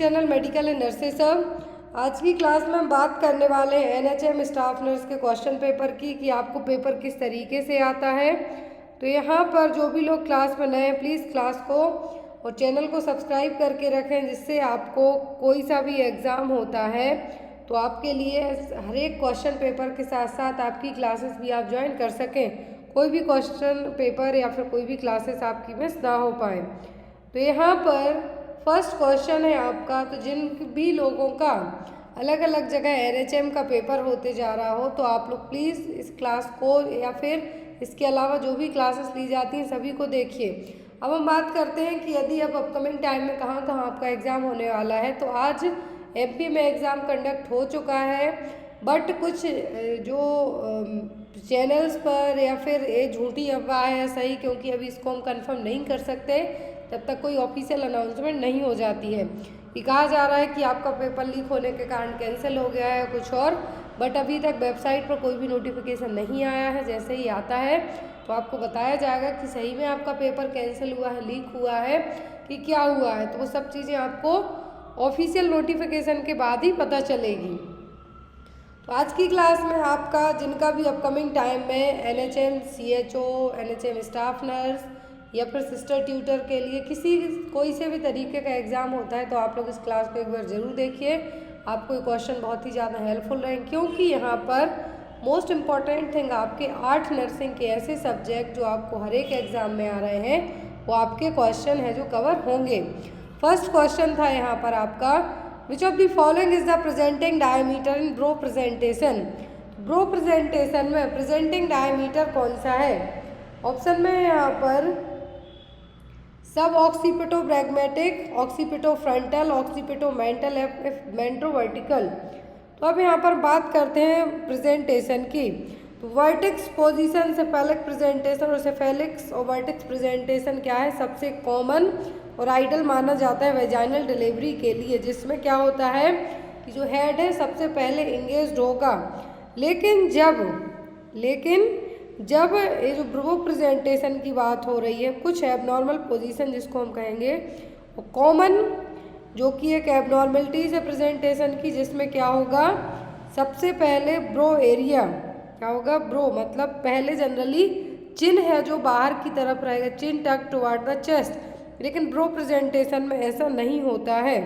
Channel medical and nurses सब। आज की क्लास में हम बात करने वाले हैं एनएचएम स्टाफ नर्स के क्वेश्चन पेपर की कि आपको पेपर किस तरीके से आता है। तो यहाँ पर जो भी लोग क्लास में नए हैं प्लीज़ क्लास को और चैनल को सब्सक्राइब करके रखें, जिससे आपको कोई सा भी एग्ज़ाम होता है तो आपके लिए हर एक क्वेश्चन पेपर के साथ साथ आपकी क्लासेस भी आप ज्वाइन कर सकें, कोई भी क्वेश्चन पेपर या फिर कोई भी क्लासेस आपकी मिस ना हो पाए। तो यहाँ पर फर्स्ट क्वेश्चन है आपका, तो जिन भी लोगों का अलग अलग जगह एनएचएम का पेपर होते जा रहा हो तो आप लोग प्लीज़ इस क्लास को या फिर इसके अलावा जो भी क्लासेस ली जाती हैं सभी को देखिए। अब हम बात करते हैं कि यदि अब अपकमिंग टाइम में कहाँ कहाँ आपका एग्ज़ाम होने वाला है। तो आज एमपी में एग्ज़ाम कंडक्ट हो चुका है, बट कुछ जो चैनल्स पर या फिर ये झूठी अफवाह है सही, क्योंकि अभी इसको हम कंफर्म नहीं कर सकते जब तक कोई ऑफिशियल अनाउंसमेंट नहीं हो जाती है। ये कहा जा रहा है कि आपका पेपर लीक होने के कारण कैंसिल हो गया है कुछ और, बट अभी तक वेबसाइट पर कोई भी नोटिफिकेशन नहीं आया है। जैसे ही आता है तो आपको बताया जाएगा कि सही में आपका पेपर कैंसिल हुआ है, लीक हुआ है कि क्या हुआ है। तो वो सब चीज़ें आपको ऑफिशियल नोटिफिकेशन के बाद ही पता चलेगी। तो आज की क्लास में आपका जिनका भी अपकमिंग टाइम में NHM CHO, NHM staff nurse या फिर सिस्टर ट्यूटर के लिए कोई से भी तरीके का एग्ज़ाम होता है तो आप लोग इस क्लास को एक बार ज़रूर देखिए। आपको ये क्वेश्चन बहुत ही ज़्यादा हेल्पफुल रहेंगे, क्योंकि यहाँ पर मोस्ट इम्पॉर्टेंट थिंग आपके 8 नर्सिंग के ऐसे सब्जेक्ट जो आपको हर एक एग्ज़ाम में आ रहे हैं वो आपके क्वेश्चन है जो कवर होंगे। फर्स्ट क्वेश्चन था यहाँ पर आपका, which of the following is the presenting diameter in brow presentation. Brow presentation में प्रेजेंटिंग डायमीटर कौन सा है? ऑप्शन में है यहाँ पर सब occipito bregmatic, occipito frontal, occipito mental, mento vertical. तो अब यहाँ पर बात करते हैं प्रेजेंटेशन की। तो वर्टिक्स पोजीशन से फेलिक प्रेजेंटेशन और सेफेलिक्स और वर्टिक्स प्रेजेंटेशन क्या है? सबसे कॉमन और आइडल माना जाता है वेजाइनल डिलीवरी के लिए, जिसमें क्या होता है कि जो हेड है सबसे पहले इंगेज्ड होगा। लेकिन जब ये जो ब्रो प्रेजेंटेशन की बात हो रही है, कुछ एबनॉर्मल पोजीशन जिसको हम कहेंगे वो कॉमन, जो कि एक एबनॉर्मलिटीज है प्रेजेंटेशन की, जिसमें क्या होगा सबसे पहले ब्रो एरिया क्या होगा? ब्रो मतलब पहले जनरली चिन है जो बाहर की तरफ रहेगा, चिन टक टुवर्ड द चेस्ट। लेकिन ब्रो प्रेजेंटेशन में ऐसा नहीं होता है।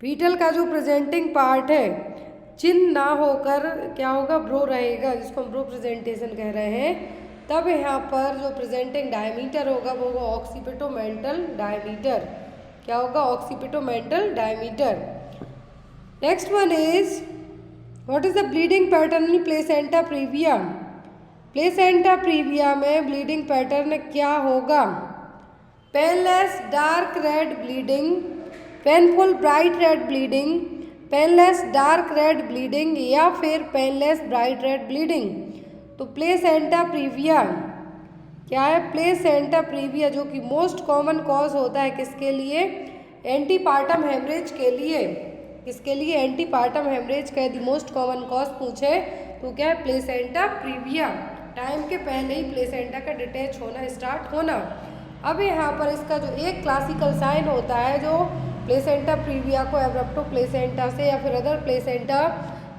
पीटल का जो प्रेजेंटिंग पार्ट है चिन ना होकर क्या होगा? ब्रो रहेगा, जिसको हम ब्रो प्रेजेंटेशन कह रहे हैं। तब यहाँ पर जो प्रेजेंटिंग डायमीटर होगा वो होगा ऑक्सीपिटोमेंटल डायमीटर। क्या होगा? Occipitomental diameter. Next one is what is the bleeding pattern in placenta previa. Placenta previa में ब्लीडिंग पैटर्न क्या होगा? Painless dark red bleeding, painful bright red bleeding, painless dark red bleeding या फिर painless bright red bleeding. तो placenta previa क्या है? Placenta previa जो कि मोस्ट कॉमन कॉज होता है किसके लिए? एंटीपार्टम हेमरेज के लिए। किसके लिए? एंटीपार्टम हेमरेज का यदि मोस्ट कॉमन कॉज पूछे तो क्या है? Placenta previa. टाइम के पहले ही प्लेसेंटा का डिटैच होना स्टार्ट होना। अब यहाँ पर इसका जो एक क्लासिकल साइन होता है जो प्लेसेंटा प्रीविया को एब्रप्टो प्लेसेंटा से या फिर अदर प्लेसेंटा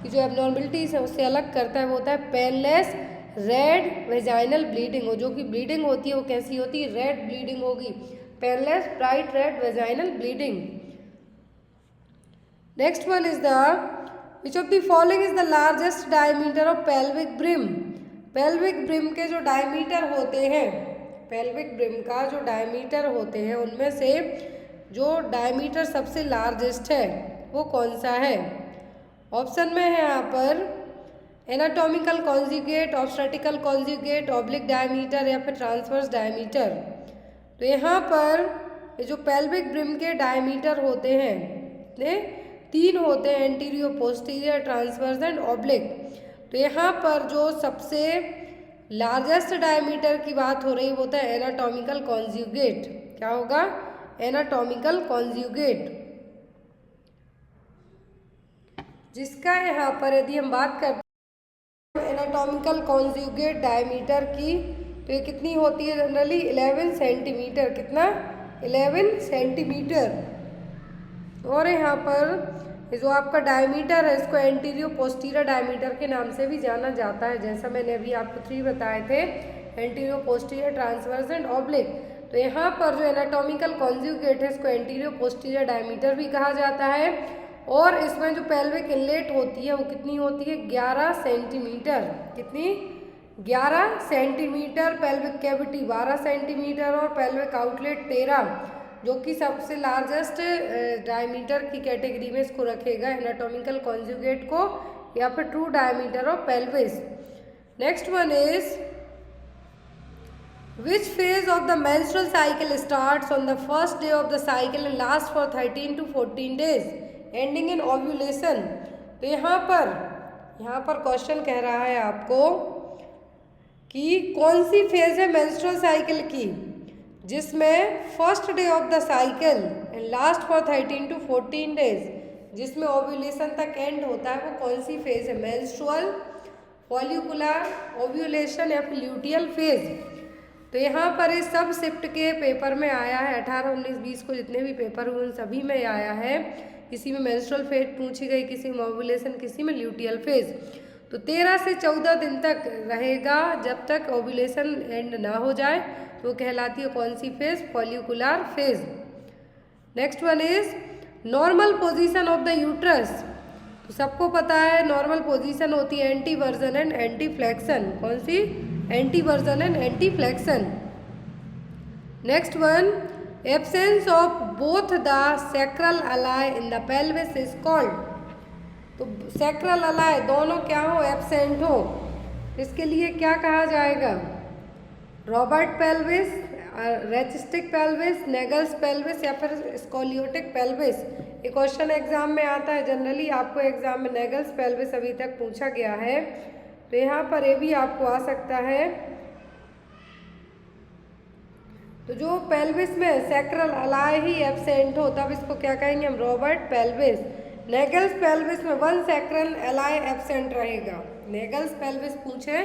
की जो एबनॉर्मलिटीज है उससे अलग करता है, वो होता है पेनलेस रेड वेजाइनल ब्लीडिंग। जो कि ब्लीडिंग होती है वो कैसी होती है? रेड ब्लीडिंग होगी, painless bright red vaginal bleeding. Next one is the which of the following is the largest diameter of pelvic brim. Pelvic brim के जो डायमीटर होते हैं, पेल्विक ब्रिम का जो डायमीटर होते हैं उनमें से जो डायमीटर सबसे लार्जेस्ट है वो कौन सा है? ऑप्शन में है यहाँ पर anatomical conjugate, obstetrical conjugate, oblique diameter या फिर ट्रांसवर्स डायमीटर। तो यहाँ पर ये जो पेल्विक ब्रिम के डायमीटर होते हैं ये 3 होते हैं, anterior, posterior, transverse and oblique. तो यहाँ पर जो सबसे लार्जेस्ट डायमीटर की बात हो रही है वो होता है एनाटॉमिकल कॉन्जुगेट। क्या होगा? एनाटॉमिकल कॉन्जुगेट, जिसका यहाँ पर यदि हम बात करते हैं एनाटॉमिकल कॉन्जुगेट डायमीटर की तो ये कितनी होती है? Generally 11 centimetre. कितना? 11 सेंटीमीटर। और यहाँ पर ये जो आपका डायमीटर है इसको एंटीरियर पोस्टीरियर डायमीटर के नाम से भी जाना जाता है, जैसा मैंने अभी आपको 3 बताए थे, anterior posterior transverse and oblique. तो यहाँ पर जो एनाटॉमिकल कॉन्जुगेट है इसको एंटीरियर पोस्टीरियर डायमीटर भी कहा जाता है। और इसमें जो पेल्विक इनलेट होती है वो कितनी होती है, 11 सेंटीमीटर। कितनी, 11 सेंटीमीटर। पेल्विक कैविटी 12 सेंटीमीटर और पेल्विक आउटलेट 13, जो कि सबसे लार्जेस्ट डायमीटर की कैटेगरी में इसको रखेगा, एनाटॉमिकल कॉन्जुगेट को, या फिर true diameter of pelvis. Next one is which phase of the menstrual cycle starts on the first day of the cycle and last for 13 to 14 days ending in ovulation. तो यहाँ पर question कह रहा है आपको कि कौन सी फेज है मेंस्ट्रुअल साइकिल की जिसमें first day of the cycle and last for 13 to 14 days, जिसमें ओव्यूलेशन तक एंड होता है, वो कौन सी फेज है, मेंस्ट्रुअल, फॉलिकुलर, ओव्यूलेशन या फिर ल्यूटियल फेज। तो यहाँ पर इस सब शिफ्ट के पेपर में आया है, 18, 19, 20 को जितने भी पेपर हुए उन सभी में आया है। किसी में मेंस्ट्रुअल फेज पूछी गई, किसी में ओव्यूलेशन, किसी में ल्यूटियल फेज। तो 13 से 14 दिन तक रहेगा जब तक ओव्यूलेशन एंड ना हो जाए, तो कहलाती है कौन सी phase, follicular phase. Next one is normal position of the uterus. तो सबको पता है नॉर्मल पोजीशन होती है anteversion and anteflexion. कौन सी, anteversion and anteflexion. Next one absence of both the sacral alae in the pelvis is called. तो sacral alae दोनों क्या हो, एब्सेंट हो, इसके लिए क्या कहा जाएगा, Robert pelvis, rachitic pelvis, Naegele's pelvis या फिर स्कोलियोटिक पेल्विस। ये क्वेश्चन एग्जाम में आता है जनरली, आपको एग्जाम में नेगल्स पेल्विस अभी तक पूछा गया है, तो यहाँ पर ये भी आपको आ सकता है। तो जो पेल्विस में सैक्रल अलाई ही एब्सेंट हो तब इसको क्या कहेंगे हम, रॉबर्ट पेल्विस। नेगल्स पेल्विस में 1 सैक्रल अलाई एब्सेंट रहेगा। नेगल्स पेल्विस पूछे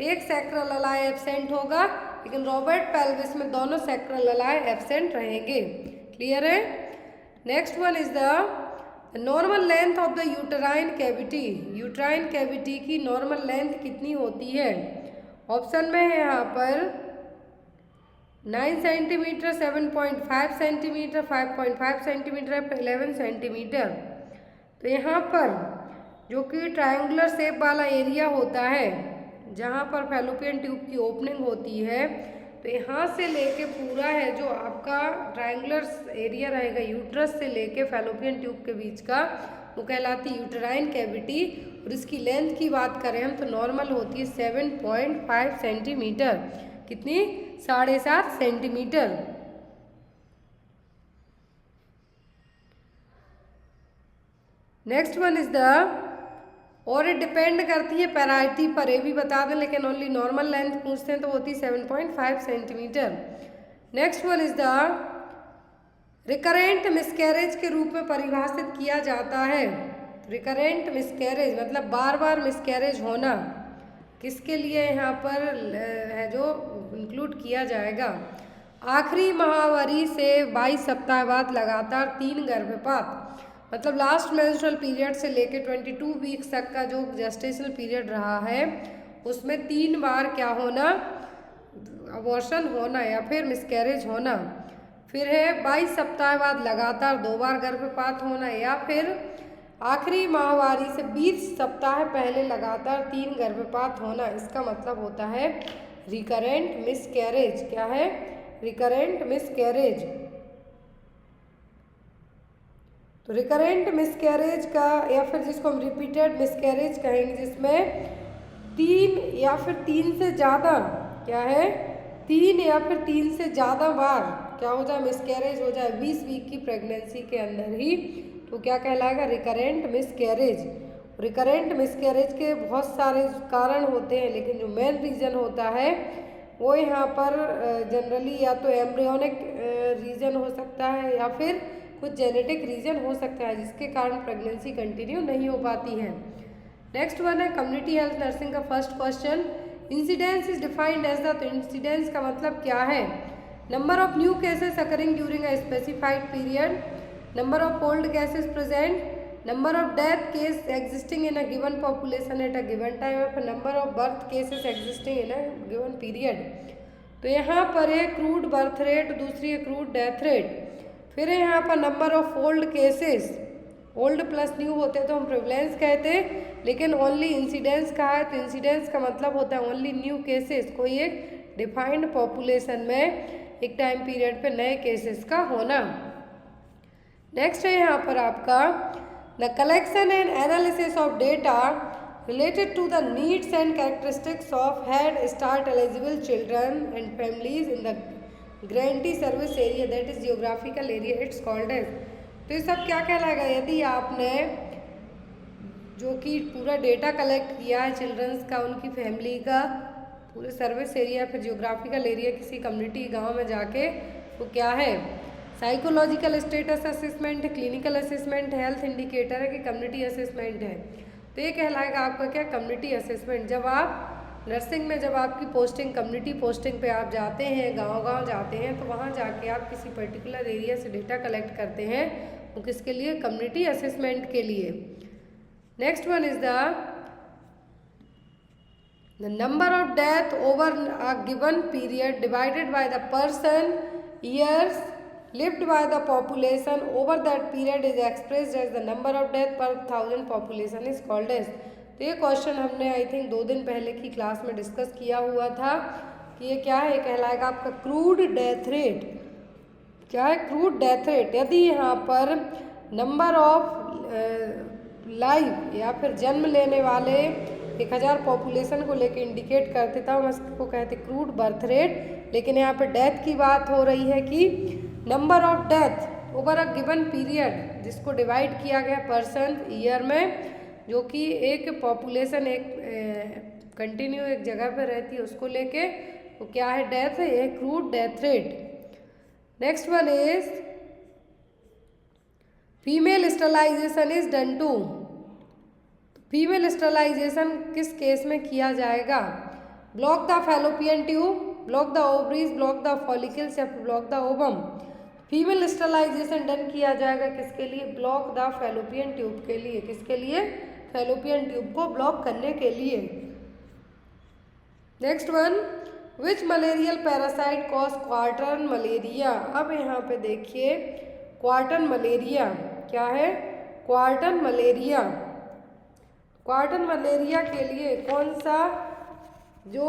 एक सैक्रल अलाई एब्सेंट होगा, लेकिन रॉबर्ट पेल्विस में दोनों सैक्रल अलाई एब्सेंट रहेंगे। क्लियर है। Next one is the normal length of the uterine cavity. Uterine cavity की नॉर्मल लेंथ कितनी होती है, ऑप्शन में है यहाँ पर 9 सेंटीमीटर, 7.5 सेंटीमीटर, 5.5 सेंटीमीटर, 11 सेंटीमीटर। तो यहाँ पर जो कि ट्रायंगुलर शेप वाला एरिया होता है जहाँ पर फैलोपियन ट्यूब की ओपनिंग होती है, तो यहाँ से लेके पूरा है जो आपका ट्रायंगुलर एरिया रहेगा यूट्रस से लेके फैलोपियन ट्यूब के बीच का, वो कहलाती है यूटराइन कैविटी। और इसकी लेंथ की बात करें हम तो नॉर्मल होती है 7.5 सेंटीमीटर। कितनी, 7.5 centimetre. Next one is the, और ये डिपेंड करती है पैराइटी पर, ये भी बता दें, लेकिन ओनली नॉर्मल लेंथ पूछते हैं तो होती है 7.5 centimetre. Next one is the recurrent miscarriage के रूप में परिभाषित किया जाता है। रिकरेंट मिसकैरेज मतलब बार बार मिसकैरेज होना, किसके लिए यहाँ पर है जो इंक्लूड किया जाएगा, आखिरी माहवारी से 22 सप्ताह बाद लगातार 3 गर्भपात, मतलब लास्ट मेंस्ट्रुअल पीरियड से लेके 22 वीक्स तक का जो जेस्टेशनल पीरियड रहा है उसमें 3 बार क्या होना, अबॉर्शन होना या फिर मिसकैरेज होना। फिर है 22 सप्ताह बाद लगातार 2 बार गर्भपात होना, या फिर आखिरी माहवारी से 20 सप्ताह पहले लगातार 3 गर्भपात होना। इसका मतलब होता है रिकरेंट मिसकैरेज। क्या है, रिकरेंट मिसकैरेज। तो रिकरेंट मिसकैरेज का, या फिर जिसको हम रिपीटेड मिसकैरेज कहेंगे, जिसमें 3 या फिर 3 से ज़्यादा, क्या है, 3 या फिर 3 से ज़्यादा बार क्या हो जाए, मिसकैरेज हो जाए 20 वीक की प्रेगनेंसी के अंदर ही, तो क्या कहलाएगा, रिकरेंट मिसकैरेज। रिकरेंट मिसकैरेज के बहुत सारे कारण होते हैं, लेकिन जो मेन रीज़न होता है वो यहाँ पर जनरली या तो एम्ब्रियोनिक रीज़न हो सकता है या फिर कुछ जेनेटिक रीज़न हो सकता है जिसके कारण प्रेगनेंसी कंटिन्यू नहीं हो पाती है। नेक्स्ट वन है कम्युनिटी हेल्थ नर्सिंग का first question, incidence is defined as the. तो इंसिडेंस का मतलब क्या है, number of new cases occurring during a specified period, number of old cases present, number of death case existing in a given population at a given time, फिर number of birth cases existing in a given period. तो यहाँ पर है crude birth rate, दूसरी है crude death rate. फिर है यहाँ पर number of old cases, old plus new होते तो हम प्रिवलेंस कहते, लेकिन ओनली इंसिडेंस कहा है तो इंसिडेंस का मतलब होता है ओनली न्यू केसेस, कोई एक डिफाइंड पॉपुलेशन में एक टाइम पीरियड पे नए केसेस का होना। नेक्स्ट है यहाँ पर आपका the collection and analysis of data related to the needs and characteristics of head start eligible children and families in the grantee service area, that is geographical area it's called as। तो ये सब क्या कहलाएगा, यदि आपने जो कि पूरा डेटा कलेक्ट किया है चिल्ड्रंस का, उनकी फैमिली का, पूरे सर्विस एरिया फिर जियोग्राफिकल एरिया किसी कम्युनिटी गांव में जाके, वो क्या है psychological status assessment, clinical assessment, health indicator है कि कम्युनिटी असेसमेंट है। तो ये कहलाएगा आपका क्या कम्युनिटी असेसमेंट। जब आप नर्सिंग में जब आपकी पोस्टिंग कम्युनिटी पोस्टिंग पे आप जाते हैं, गांव-गांव जाते हैं, तो वहाँ जाके आप किसी पर्टिकुलर एरिया से डेटा कलेक्ट करते हैं, वो किसके लिए, कम्युनिटी असेसमेंट के लिए। Next one is the number of death over a given period divided by the person years lived by the population over that period is expressed as the number of death per 1000 population is called as। तो ये question हमने I think 2 दिन पहले की class में discuss किया हुआ था कि ये क्या है, कहलाएगा आपका क्रूड डेथ रेट। क्या है, क्रूड डेथ रेट। यदि यहाँ पर नंबर ऑफ लाइफ या फिर जन्म लेने वाले 1000 पॉपुलेशन को लेके इंडिकेट करते था, हम इसको कहते क्रूड बर्थ रेट। लेकिन यहाँ पर डेथ की बात हो रही है कि number of death over a given period, जिसको डिवाइड किया गया पर्सन ईयर में, जो कि एक पॉपुलेशन एक कंटिन्यू एक जगह पर रहती है, उसको लेके वो क्या है, डेथ है, ये crude death rate. Next one is female sterilization is done to. Female sterilization किस केस में किया जाएगा, block the fallopian tube, block the ovaries, block the follicles या block the ovum. Female sterilization done किया जाएगा किसके लिए, ब्लॉक द फैलोपियन ट्यूब के लिए। किसके लिए, फैलोपियन ट्यूब को ब्लॉक करने के लिए। नेक्स्ट वन, विच मलेरियल पैरासाइट कॉज क्वार्टन मलेरिया। अब यहाँ पे देखिए क्वार्टन मलेरिया क्या है, क्वार्टन मलेरिया। क्वार्टन मलेरिया के लिए कौन सा जो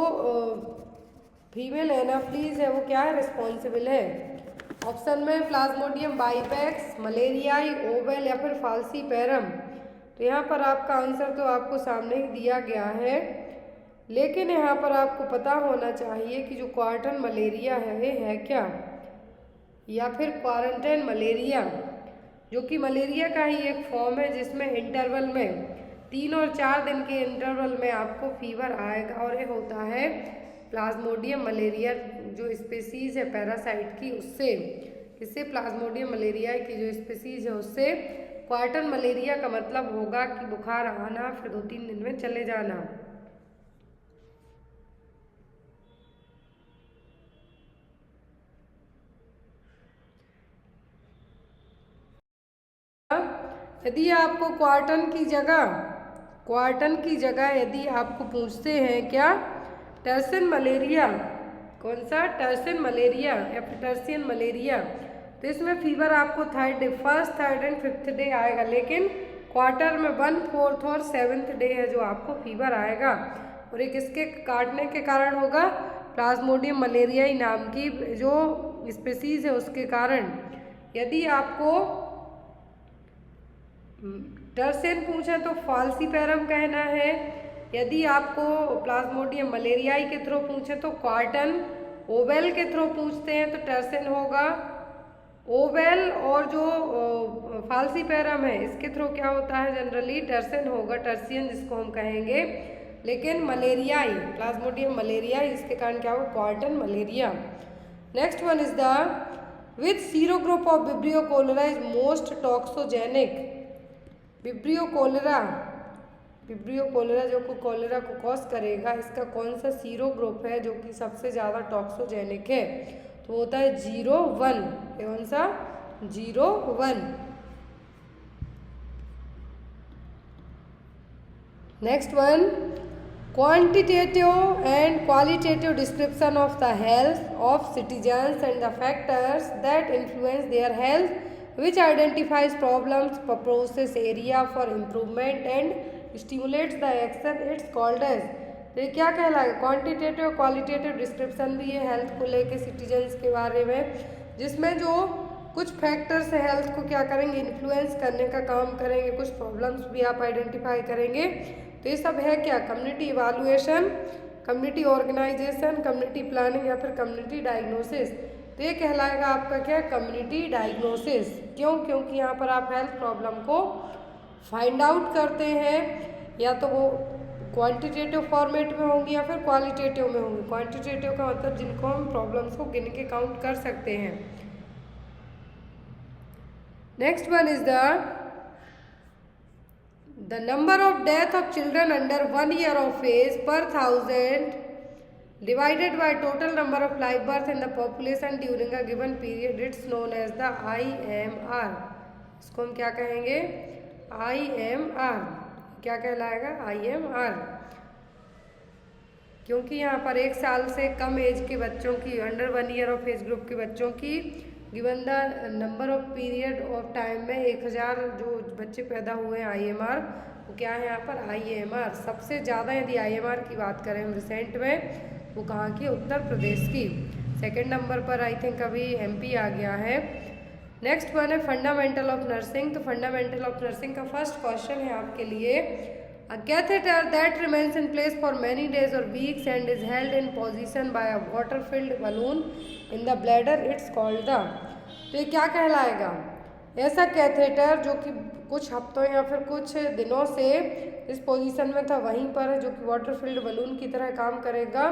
फीमेल एनाफ्लीज है वो क्या है, रिस्पॉन्सिबल है। ऑप्शन में प्लाज्मोडियम बाइपेक्स, मलेरियाई, ओवेल या फिर फाल्सीपेरम। तो यहाँ पर आपका आंसर तो आपको सामने ही दिया गया है, लेकिन यहाँ पर आपको पता होना चाहिए कि जो क्वार्टन मलेरिया है क्या, या फिर क्वारंटाइन मलेरिया, जो कि मलेरिया का ही एक फॉर्म है जिसमें इंटरवल में 3 और 4 दिन के इंटरवल में आपको फीवर आएगा, और ये होता है प्लाज्मोडियम मलेरिया जो स्पीसीज है पैरासाइट की, उससे इससे प्लाज्मोडियम मलेरिया की जो स्पीसीज है उससे। क्वार्टन मलेरिया का मतलब होगा कि बुखार आना फिर 2-3 दिन में चले जाना। यदि आपको क्वार्टन की जगह यदि आपको पूछते हैं क्या, टर्सिन मलेरिया, कौन सा, टर्सिन मलेरिया या फिर टर्सियन मलेरिया, तो इसमें फीवर आपको first, third and 5th day आएगा, लेकिन क्वार्टर में 1, 4th और 7th डे है जो आपको फीवर आएगा। और एक इसके काटने के कारण होगा प्लाज्मोडियम मलेरियाई नाम की जो स्पीसीज है उसके कारण। यदि आपको टर्सिन पूछे तो फाल्सीपेरम कहना है। यदि आपको प्लाज्मोडियम मलेरियाई के थ्रू पूछे तो क्वार्टन, ओवेल के थ्रू पूछते हैं तो टर्सिन होगा। ओवेल और जो फाल्सीपेरम है इसके थ्रू क्या होता है, जनरली टर्सिन होगा, टर्सियन जिसको हम कहेंगे। लेकिन मलेरियाई, प्लाज्मोडियम मलेरियाई, इसके कारण क्या होगा, quartan malaria. Next one is the which sero group of vibrio cholera is most toxigenic. Vibrio cholera जो को कोलेरा को कॉज करेगा, इसका कौन सा सीरो ग्रुप है जो कि सबसे ज़्यादा टॉक्सोजेनिक है, तो होता है 0-1। कौन सा, 0-1। Next one, quantitative and qualitative description of the health of citizens and the factors that influence their health, which identifies problems, proposes area for improvement and stimulates the action, it's called as। तो ये क्या कहलाएगा, quantitative qualitative description भी है health को लेके citizens के बारे में, जिसमें जो कुछ फैक्टर्स है हेल्थ को क्या करेंगे, इन्फ्लुएंस करने का काम करेंगे, कुछ प्रॉब्लम्स भी आप आइडेंटिफाई करेंगे। तो ये सब है क्या, community evaluation, community organisation, community planning या फिर कम्युनिटी डायग्नोसिस। तो ये कहलाएगा आपका क्या, कम्युनिटी डायग्नोसिस। क्यों, क्योंकि यहाँ पर आप हेल्थ प्रॉब्लम को फाइंड आउट करते हैं, या तो वो क्वांटिटेटिव फॉर्मेट में होंगी या फिर क्वालिटेटिव में होंगी। क्वांटिटेटिव का मतलब जिनको हम प्रॉब्लम्स को गिन के काउंट कर सकते हैं। Next one is the number of death of children under 1 year of age per 1000 divided by total number of live birth in the population during a given period, it's known as the IMR। इसको हम क्या कहेंगे, IMR। क्या कहलाएगा, IMR। क्योंकि यहाँ पर 1 साल से कम एज के बच्चों की, under 1 year of age group के बच्चों की given the number of period of time में 1000 जो बच्चे पैदा हुए हैं IMR, वो क्या है यहाँ पर IMR। सबसे ज़्यादा यदि IMR की बात करें हम रिसेंट में, वो कहाँ की, उत्तर प्रदेश की। सेकंड नंबर पर आई थिंक अभी MP आ गया है। नेक्स्ट वन है फंडामेंटल ऑफ नर्सिंग। तो फंडामेंटल ऑफ नर्सिंग का फर्स्ट क्वेश्चन है आपके लिए, A catheter that remains in place for many days or weeks and is held in position by a water-filled balloon in the bladder, it's called the। तो ये क्या कहलाएगा, ऐसा catheter जो कि कुछ हफ्तों या फिर कुछ दिनों से इस पोजीशन में था वहीं पर है, जो कि वाटर फिल्ड बलून की तरह काम करेगा,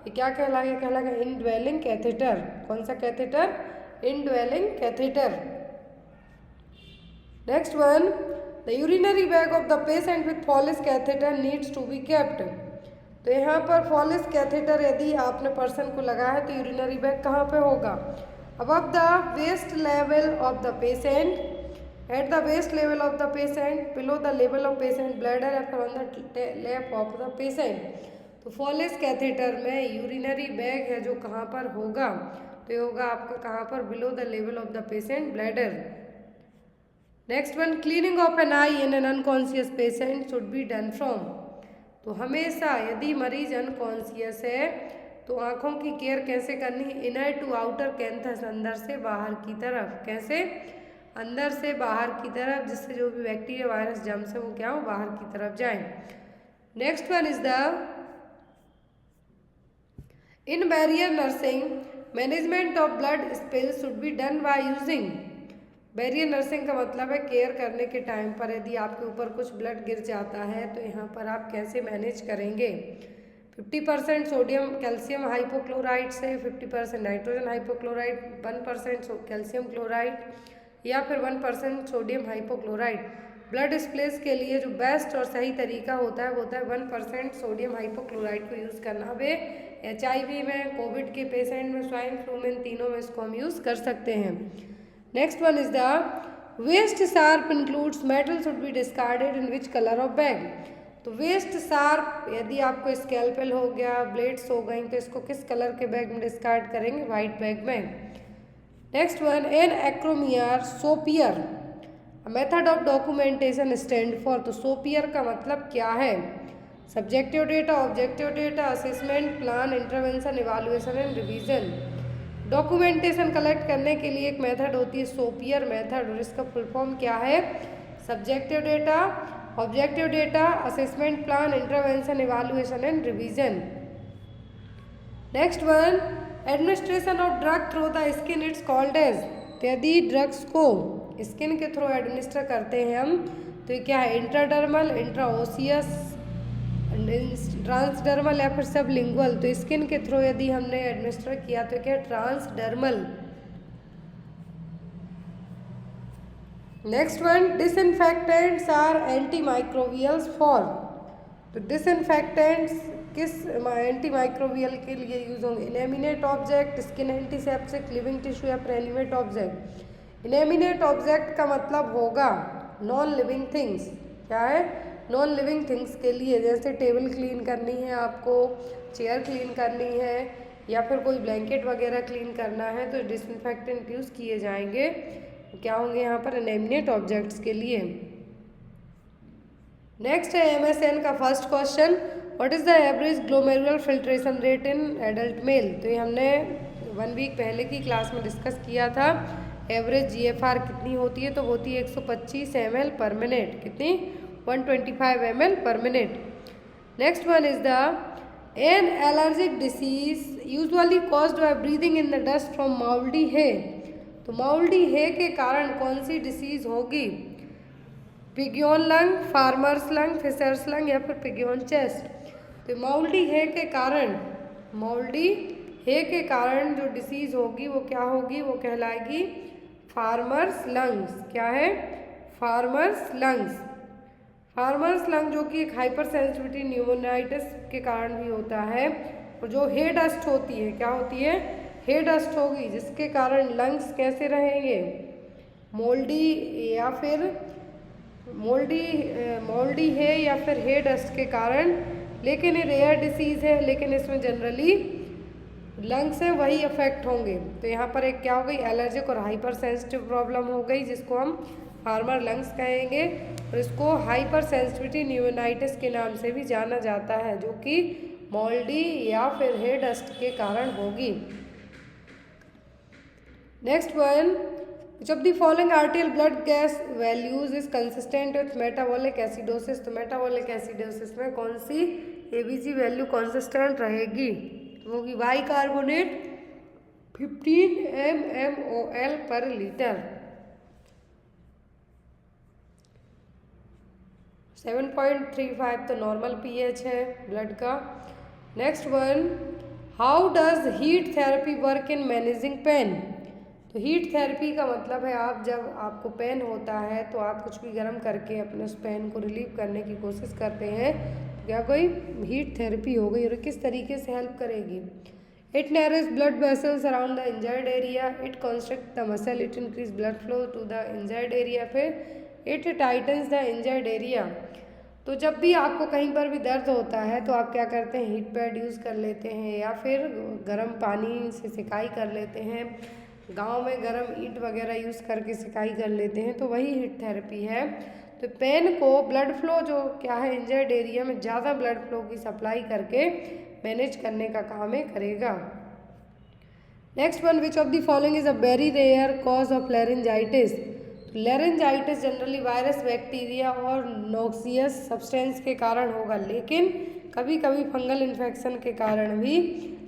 ये क्या कहलाएगा, कहलाएगा इनड्वेलिंग कैथेटर। कौन सा catheter, indwelling catheter. Next one, The urinary bag of the patient with Follis catheter needs to be kept। तो यहाँ पर फॉलिस कैथेटर यदि आपने पर्सन को लगाया है तो यूरिनरी बैग कहाँ पे होगा, above the waist level of the patient, at the waist level of the patient, below the level of patient bladder या फिर on the lap of the patient। तो फॉलिस कैथेटर में यूरिनरी बैग है जो कहाँ पर होगा, तो ये होगा आपका कहाँ पर, below the level of the patient bladder. Next one, cleaning of an eye in an unconscious patient should be done from. तो हमेशा यदि मरीज अनकॉन्शियस है तो आँखों की केयर कैसे करनी है, इनर टू आउटर कैंथस, अंदर से बाहर की तरफ। कैसे, अंदर से बाहर की तरफ, जिससे जो भी बैक्टीरिया वायरस जर्म्स है वो क्या हो, बाहर की तरफ जाए। Next one is the in barrier nursing management of blood spill should be done by using. Barrier nursing का मतलब है केयर करने के टाइम पर यदि आपके ऊपर कुछ ब्लड गिर जाता है तो यहाँ पर आप कैसे मैनेज करेंगे। 50% सोडियम कैल्शियम हाइपोक्लोराइड से 50% नाइट्रोजन हाइपोक्लोराइड, 1% कैल्शियम क्लोराइड या फिर 1% सोडियम हाइपोक्लोराइड। ब्लड स्प्लेस के लिए जो बेस्ट और सही तरीका होता है वो होता है 1% सोडियम हाइपोक्लोराइड को यूज़ करना। अब HIV में, कोविड के पेशेंट में, स्वाइन फ्लू में, इन तीनों में इसको हम यूज़ कर सकते हैं। Next one is the waste sharp includes metal should be discarded in which colour of bag. तो वेस्ट शार्प यदि आपको स्कैल्पेल हो गया, ब्लेड्स हो गई, तो इसको किस कलर के बैग में डिस्कार्ड करेंगे, वाइट बैग में। Next one, an acronym SOAPIER method of documentation stand for. तो सोपियर का मतलब क्या है, subjective data, objective data, assessment, plan, intervention, evaluation and revision. Documentation collect करने के लिए एक मेथड होती है सोपियर मेथड, और इसका फुल फॉर्म क्या है, subjective data, objective data, assessment, plan, intervention, evaluation and revision. Next one, administration of drug through the skin, it's called as. तो यदि ड्रग्स को स्किन के थ्रू एडमिनिस्टर करते हैं हम तो ये क्या है, इंट्राडर्मल, इंट्राओसियस, ट्रांसडर्मल या फिर सबलिंगुअल। तो स्किन के थ्रू यदि हमने एडमिनिस्टर किया तो क्या, transdermal. Next one, disinfectants are antimicrobials for. तो डिसइंफेक्टेंट्स किस एंटी माइक्रोबियल के लिए यूज होंगे, inanimate object, skin antiseptic, living tissue या फिर एनिमेट ऑब्जेक्ट। इनएमिनेट ऑब्जेक्ट का मतलब होगा नॉन लिविंग थिंग्स। क्या है, नॉन लिविंग थिंग्स के लिए, जैसे टेबल क्लीन करनी है आपको, चेयर क्लीन करनी है या फिर कोई ब्लैंकेट वगैरह क्लीन करना है, तो डिसइंफेक्टेंट यूज़ किए जाएंगे। क्या होंगे यहाँ पर? इनएनिमेट ऑब्जेक्ट्स के लिए। नेक्स्ट है MSN का first question, what is the average glomerular filtration rate in adult mail. तो ये हमने 1 वीक पहले की क्लास में डिस्कस किया था। एवरेज GFR कितनी होती है? तो होती है 125 ml पर मिनट। कितनी? 125 ml पर minute. Next one is the an allergic disease usually caused by breathing in the dust from mouldy है। तो माउल्डी है के कारण कौन सी डिसीज होगी? Pigeon lung, farmer's lung, fisher's lung या फिर पिगियन चेस्ट। तो माउल्डी है के कारण जो डिसीज होगी वो क्या होगी? वो कहलाएगी फार्मर्स लंग्स। क्या है? Farmers lungs. फार्मर्स लंग जो कि एक हाइपर सेंसिटिविटी न्यूमोनाइटिस के कारण भी होता है। और जो हे डस्ट होती है, क्या होती है? हे डस्ट होगी, जिसके कारण लंग्स कैसे रहेंगे? मोल्डी है या फिर हे डस्ट के कारण। लेकिन ये रेयर डिसीज़ है, लेकिन इसमें जनरली लंग्स हैं वही अफेक्ट होंगे। तो यहाँ पर एक क्या हो गई? एलर्जिक और हाइपर सेंसिटिव प्रॉब्लम हो गई, जिसको हम फार्मर लंग्स कहेंगे। और इसको हाइपर सेंसिटिविटी न्यूमोनाइटिस के नाम से भी जाना जाता है, जो कि मोल्डी या फिर हे डस्ट के कारण होगी। Next one, which of the following arterial blood gas values is consistent with metabolic acidosis। तो मेटाबॉलिक एसिडोसिस में कौन सी ABG वैल्यू कंसिस्टेंट रहेगी? वो की बाइकार्बोनेट 15 mmol पर लीटर। 7.35 तो नॉर्मल pH है ब्लड का। Next one, how does heat therapy work in managing pain. तो हीट थेरेपी का मतलब है आप जब आपको पेन होता है तो आप कुछ भी गर्म करके अपने उस पेन को रिलीव करने की कोशिश करते हैं, तो क्या कोई हीट थेरेपी हो गई। और किस तरीके से हेल्प करेगी? It narrows blood vessels around the injured area, it constrict the muscle, it increase blood flow to the injured area, फिर it tightens the injured area. तो जब भी आपको कहीं पर भी दर्द होता है तो आप क्या करते हैं? हीट पैड यूज़ कर लेते हैं या फिर गर्म पानी से सिकाई कर लेते हैं। गांव में गर्म ईंट वगैरह यूज़ करके सिकाई कर लेते हैं, तो वही हीट थेरेपी है। तो पेन को ब्लड फ्लो जो क्या है इंजर्ड एरिया में ज़्यादा ब्लड फ्लो की सप्लाई करके मैनेज करने का काम है करेगा। Next one, which of the following is a very rare cause of laryngitis. Laryngitis generally virus, bacteria और नोक्सियस सब्सटेंस के कारण होगा, लेकिन कभी कभी फंगल इन्फेक्शन के कारण भी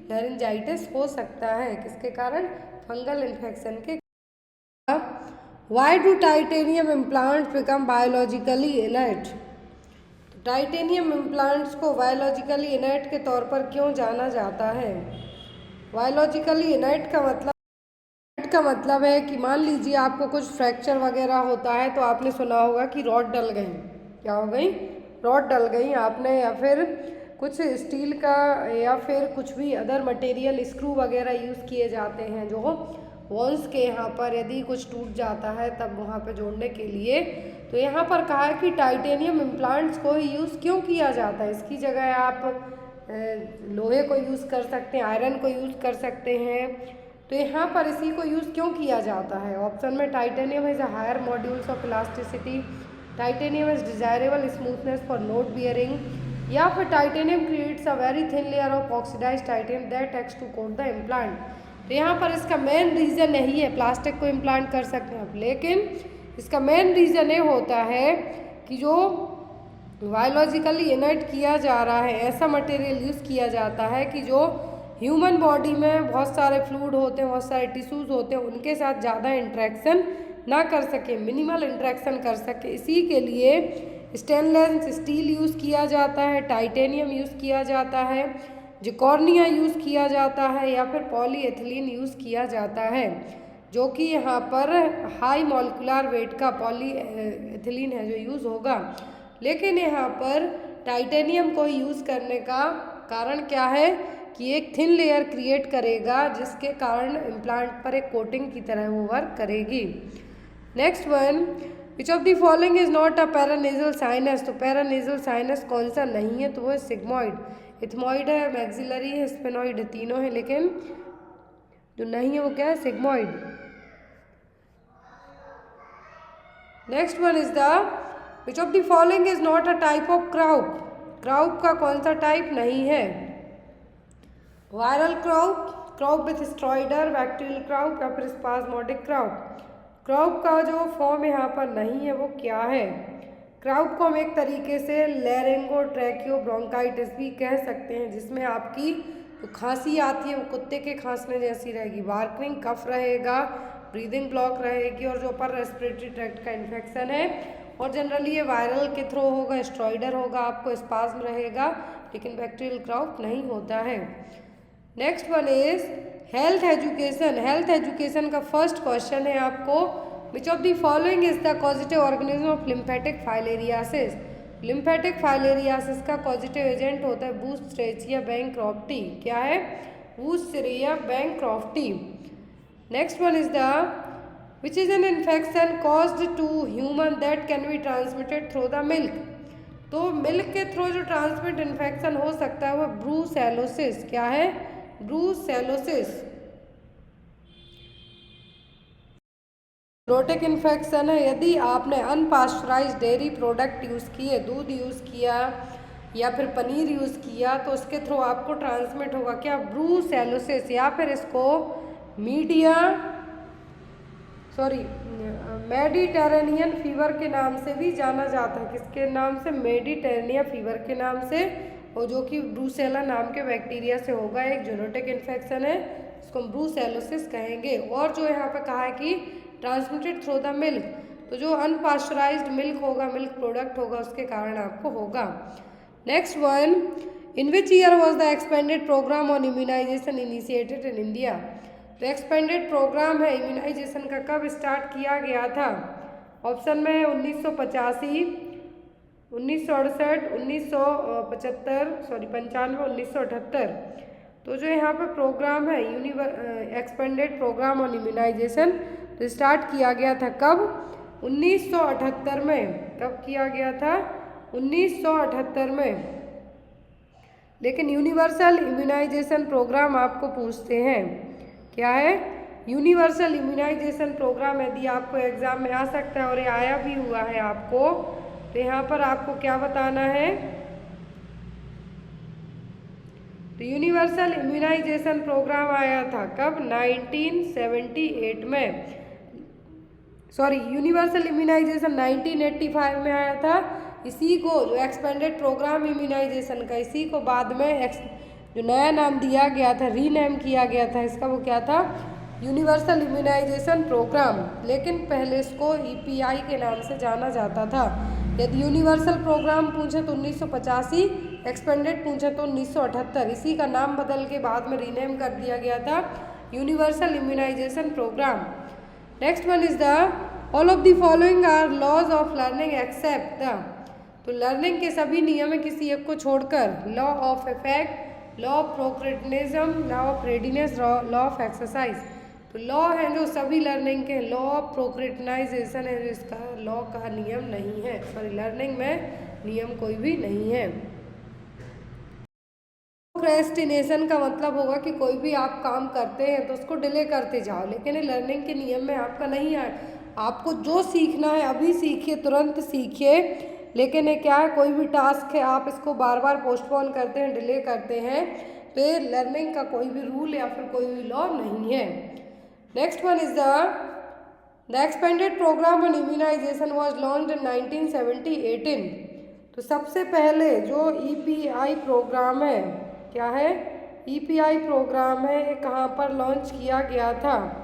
लैरिंजाइटिस हो सकता है। किसके कारण? फंगल इन्फेक्शन के। Why do titanium implants become biologically inert. Titanium implants को बायोलॉजिकली इनर्ट के तौर पर क्यों जाना जाता है? बायोलॉजिकली इनर्ट का मतलब है कि मान लीजिए आपको कुछ फ्रैक्चर वगैरह होता है तो आपने सुना होगा कि रॉड डल गई। क्या हो गई? रॉड डल गई आपने, या फिर कुछ स्टील का या फिर कुछ भी अदर मटेरियल स्क्रू वगैरह यूज़ किए जाते हैं जो वॉल्स के यहाँ पर यदि कुछ टूट जाता है तब वहाँ पे जोड़ने के लिए। तो यहाँ पर कहा है कि टाइटेनियम इम्प्लांट्स को यूज़ क्यों किया जाता है। इसकी जगह आप लोहे को यूज़ कर सकते हैं, आयरन को यूज़ कर सकते हैं। तो यहाँ पर इसी को यूज़ क्यों किया जाता है? ऑप्शन में titanium is a higher modules of elasticity, titanium is desirable smoothness for note bearing, या फिर titanium creates a very thin layer of oxidised titanium that acts to coat the implant. तो यहाँ पर इसका मेन रीज़न नहीं है plastic को implant कर सकते हैं आप, लेकिन इसका मेन रीज़न ये होता है कि जो बायोलॉजिकली इनर्ट किया जा रहा है ऐसा मटेरियल यूज़ किया जाता है कि जो ह्यूमन बॉडी में बहुत सारे फ्लूइड होते हैं, बहुत सारे टिश्यूज़ होते हैं, उनके साथ ज़्यादा इंट्रैक्शन ना कर सके, मिनिमल इंट्रैक्शन कर सके। इसी के लिए स्टेनलेस स्टील यूज़ किया जाता है, टाइटेनियम यूज़ किया जाता है, जिकॉर्निया यूज़ किया जाता है, या फिर पॉलीएथिलीन यूज़ किया जाता है, जो कि यहाँ पर हाई मॉलिक्यूलर वेट का पॉलीएथिलीन है जो यूज़ होगा। लेकिन यहाँ पर टाइटेनियम को यूज़ करने का कारण क्या है कि एक थिन लेयर क्रिएट करेगा, जिसके कारण इम्प्लांट पर एक कोटिंग की तरह वो वर्क करेगी। Next one, which of the following is not a paranasal sinus, तो पैरानेजल साइनस कौन सा नहीं है, तो वो है सिग्मॉइड। इथमॉइड है, मैक्सिलरी है, स्पेनॉइड है, तीनों है, लेकिन जो नहीं है वो क्या है, sigmoid. Next one is the which of the following is not a type of croup, croup का कौन सा टाइप नहीं है, viral croup, croup with stridor, bacterial croup या फिर स्पाज्मोडिक क्राउप। क्राउप का जो फॉर्म यहाँ पर नहीं है वो क्या है, क्राउप को हम एक तरीके से लैरिंगो ट्रैकियो ब्रोंकाइटिस भी कह सकते हैं, जिसमें आपकी जो खांसी आती है वो कुत्ते के खांसने जैसी रहेगी, बार्किंग कफ रहेगा, ब्रीदिंग ब्लॉक रहेगी, और जो अपर रेस्पिरेटरी ट्रैक्ट का इन्फेक्शन है, और जनरली ये वायरल के थ्रू होगा, स्ट्रॉइडर होगा, आपको स्पाज्म रहेगा, लेकिन बैक्टीरियल क्राउप नहीं होता है। Next one is health education. Health education का फर्स्ट क्वेश्चन है आपको, which of the following is the causative organism of lymphatic filariasis. Lymphatic filariasis का पॉजिटिव एजेंट होता है बूस्टेरिया बैंक्रॉफ्टी। क्या है, wuchereria bancrofti. Next one is the which is an infection caused to human that can be transmitted through the milk. तो मिल्क के थ्रू जो ट्रांसमिट इन्फेक्शन हो सकता है वो ब्रूसेलोसिस। क्या है, ब्रूसेलोसिस। ज़ूनोटिक इन्फेक्शन है, यदि आपने अनपास्चराइज्ड डेयरी प्रोडक्ट यूज़ किए, दूध यूज़ किया या फिर पनीर यूज़ किया, तो उसके थ्रू आपको ट्रांसमिट होगा क्या, ब्रूसेलोसिस, या फिर इसको मेडिटेरेनियन फीवर के नाम से भी जाना जाता है। किसके नाम से, मेडिटेरेनियन फीवर के नाम से, और जो कि ब्रूसेला नाम के बैक्टीरिया से होगा, एक ज़ूनोटिक इन्फेक्शन है, इसको हम ब्रूसेलोसिस कहेंगे। और जो यहाँ पे कहा है कि ट्रांसमिटेड थ्रू द मिल्क, तो जो अनपास्चराइज्ड मिल्क होगा, मिल्क प्रोडक्ट होगा, उसके कारण आपको होगा। Next one, in which year was the expanded programme on immunisation initiated in India. तो एक्सपेंडेड प्रोग्राम है इम्यूनाइजेशन का कब स्टार्ट किया गया था, ऑप्शन में है 1985, 1968, 1995, 1978। तो जो यहाँ पे प्रोग्राम है एक्सपेंडेड प्रोग्राम ऑन इम्यूनाइजेशन, तो स्टार्ट किया गया था कब, 1978 में। कब किया गया था, 1978 में। लेकिन यूनिवर्सल इम्यूनाइजेशन प्रोग्राम आपको पूछते हैं, क्या है, यूनिवर्सल इम्यूनाइजेशन प्रोग्राम, यदि आपको एग्जाम में आ सकता है और ये आया भी हुआ है आपको, तो यहाँ पर आपको क्या बताना है, तो यूनिवर्सल इम्यूनाइजेशन प्रोग्राम आया था कब, 1978 में, यूनिवर्सल इम्यूनाइजेशन 1985 में आया था। इसी को जो एक्सपेंडेड प्रोग्राम इम्यूनाइजेशन का, इसी को बाद में जो नया नाम दिया गया था, रीनेम किया गया था इसका, वो क्या था, यूनिवर्सल इम्यूनाइजेशन प्रोग्राम। लेकिन पहले इसको EPI के नाम से जाना जाता था। यदि यूनिवर्सल प्रोग्राम पूछे तो 1985, एक्सपेंडेड पूछे तो 1978। इसी का नाम बदल के बाद में रीनेम कर दिया गया था universal immunization programme. Next one is the all of the following are laws of learning except the. तो लर्निंग के सभी नियम है किसी एक को छोड़कर, law of effect, law of प्रोक्रेटिनिज्म, law of readiness, law of exercise. तो लॉ है जो सभी लर्निंग के, लॉ ऑफ प्रोक्रेटिनाइजेशन है जो इसका लॉ का नियम नहीं है, लर्निंग में नियम कोई भी नहीं है। प्रोक्रेस्टिनेशन का मतलब होगा कि कोई भी आप काम करते हैं तो उसको डिले करते जाओ, लेकिन लर्निंग के नियम में आपका नहीं है। आपको जो सीखना है अभी सीखिए, तुरंत सीखिए। लेकिन ये क्या है, कोई भी टास्क है आप इसको बार बार पोस्टपोन करते हैं, डिले करते हैं, तो ये लर्निंग का कोई भी रूल या फिर कोई भी लॉ नहीं है। Next one is the expanded programme on immunisation was launched in 1918। तो सबसे पहले जो EPI प्रोग्राम है, क्या है, EPI प्रोग्राम है, ये कहाँ पर लॉन्च किया गया था,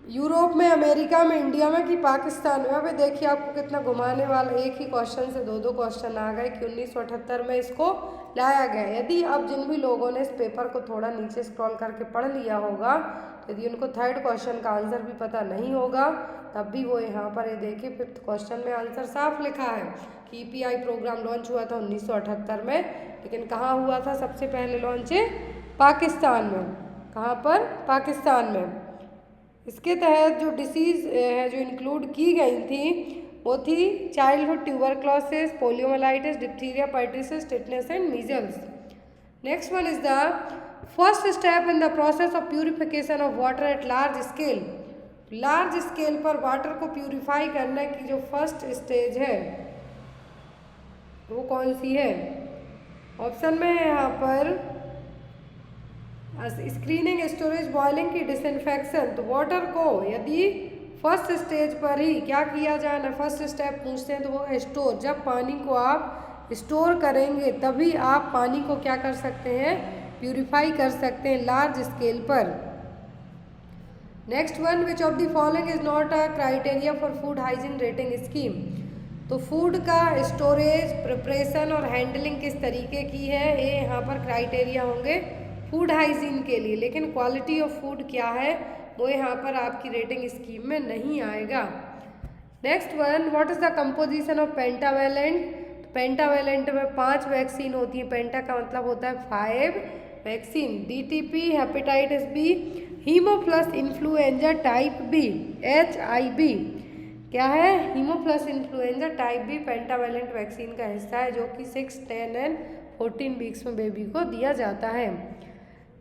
यूरोप में, अमेरिका में, इंडिया में कि पाकिस्तान में। अभी देखिए आपको कितना घुमाने वाला, एक ही क्वेश्चन से दो क्वेश्चन आ गए कि 1978 में इसको लाया गया। यदि अब जिन भी लोगों ने इस पेपर को थोड़ा नीचे स्क्रॉल करके पढ़ लिया होगा, यदि उनको थर्ड क्वेश्चन का आंसर भी पता नहीं होगा, तब भी वो यहाँ पर ये देखिए फिफ्थ क्वेश्चन में आंसर साफ लिखा है कि EPI प्रोग्राम लॉन्च हुआ था 1978 में। लेकिन कहाँ हुआ था सबसे पहले लॉन्च, पाकिस्तान में। कहाँ पर, पाकिस्तान में। इसके तहत जो डिसीज़ है जो इंक्लूड की गई थी वो थी childhood tuberculosis, poliomyelitis, diphtheria, pertussis, tetanus and measles. Next one is the first step in the process of purification of water at large scale. Large scale पर वाटर को प्यूरिफाई करने की जो फर्स्ट स्टेज है वो कौन सी है? ऑप्शन में है यहाँ पर स्क्रीनिंग, स्टोरेज, बॉइलिंग की डिसइंफेक्शन। तो वाटर को यदि फर्स्ट स्टेज पर ही क्या किया जाए ना, फर्स्ट स्टेप पूछते हैं तो वो है स्टोर। जब पानी को आप स्टोर करेंगे तभी आप पानी को क्या कर सकते हैं? प्यूरिफाई कर सकते हैं लार्ज स्केल पर। Next one, which of the following is not a criteria for food hygiene rating scheme. तो फूड का स्टोरेज, प्रिपरेशन और हैंडलिंग किस तरीके की है, ये यहाँ पर क्राइटेरिया होंगे फूड हाइजीन के लिए, लेकिन क्वालिटी ऑफ फूड क्या है वो यहाँ पर आपकी रेटिंग स्कीम में नहीं आएगा। Next one, what is the composition of pentavalent. तो पेंटावेलेंट में 5 वैक्सीन होती है। पेंटा का मतलब होता है 5 vaccine. DTP, hepatitis B, haemophilus influenza type B, HIV क्या है? Haemophilus influenza type B pentavalent vaccine का हिस्सा है, जो कि 6, 10 एंड 14 वीक्स में बेबी को दिया जाता है।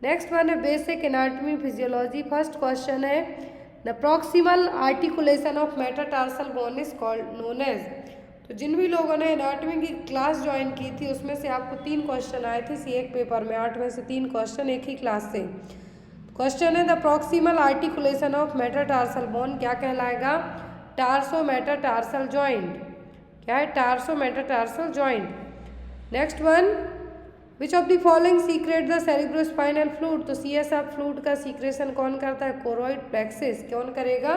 नेक्स्ट वन है basic anatomy physiology. First question है the proximal articulation of metatarsal bone is called known as. तो जिन भी लोगों ने एनाटॉमी की क्लास ज्वाइन की थी उसमें से आपको 3 क्वेश्चन आए थे C1 पेपर में, 8 में से 3 क्वेश्चन एक ही क्लास से। क्वेश्चन है the proximal articulation of metatarsal bone क्या कहलाएगा? Tarso metatarsal joint. क्या है? Tarso metatarsal joint. Next one, which of the following secrete the cerebrospinal fluid. तो CSF फ्लूइड का सीक्रेशन कौन करता है? Choroid plexus. कौन करेगा?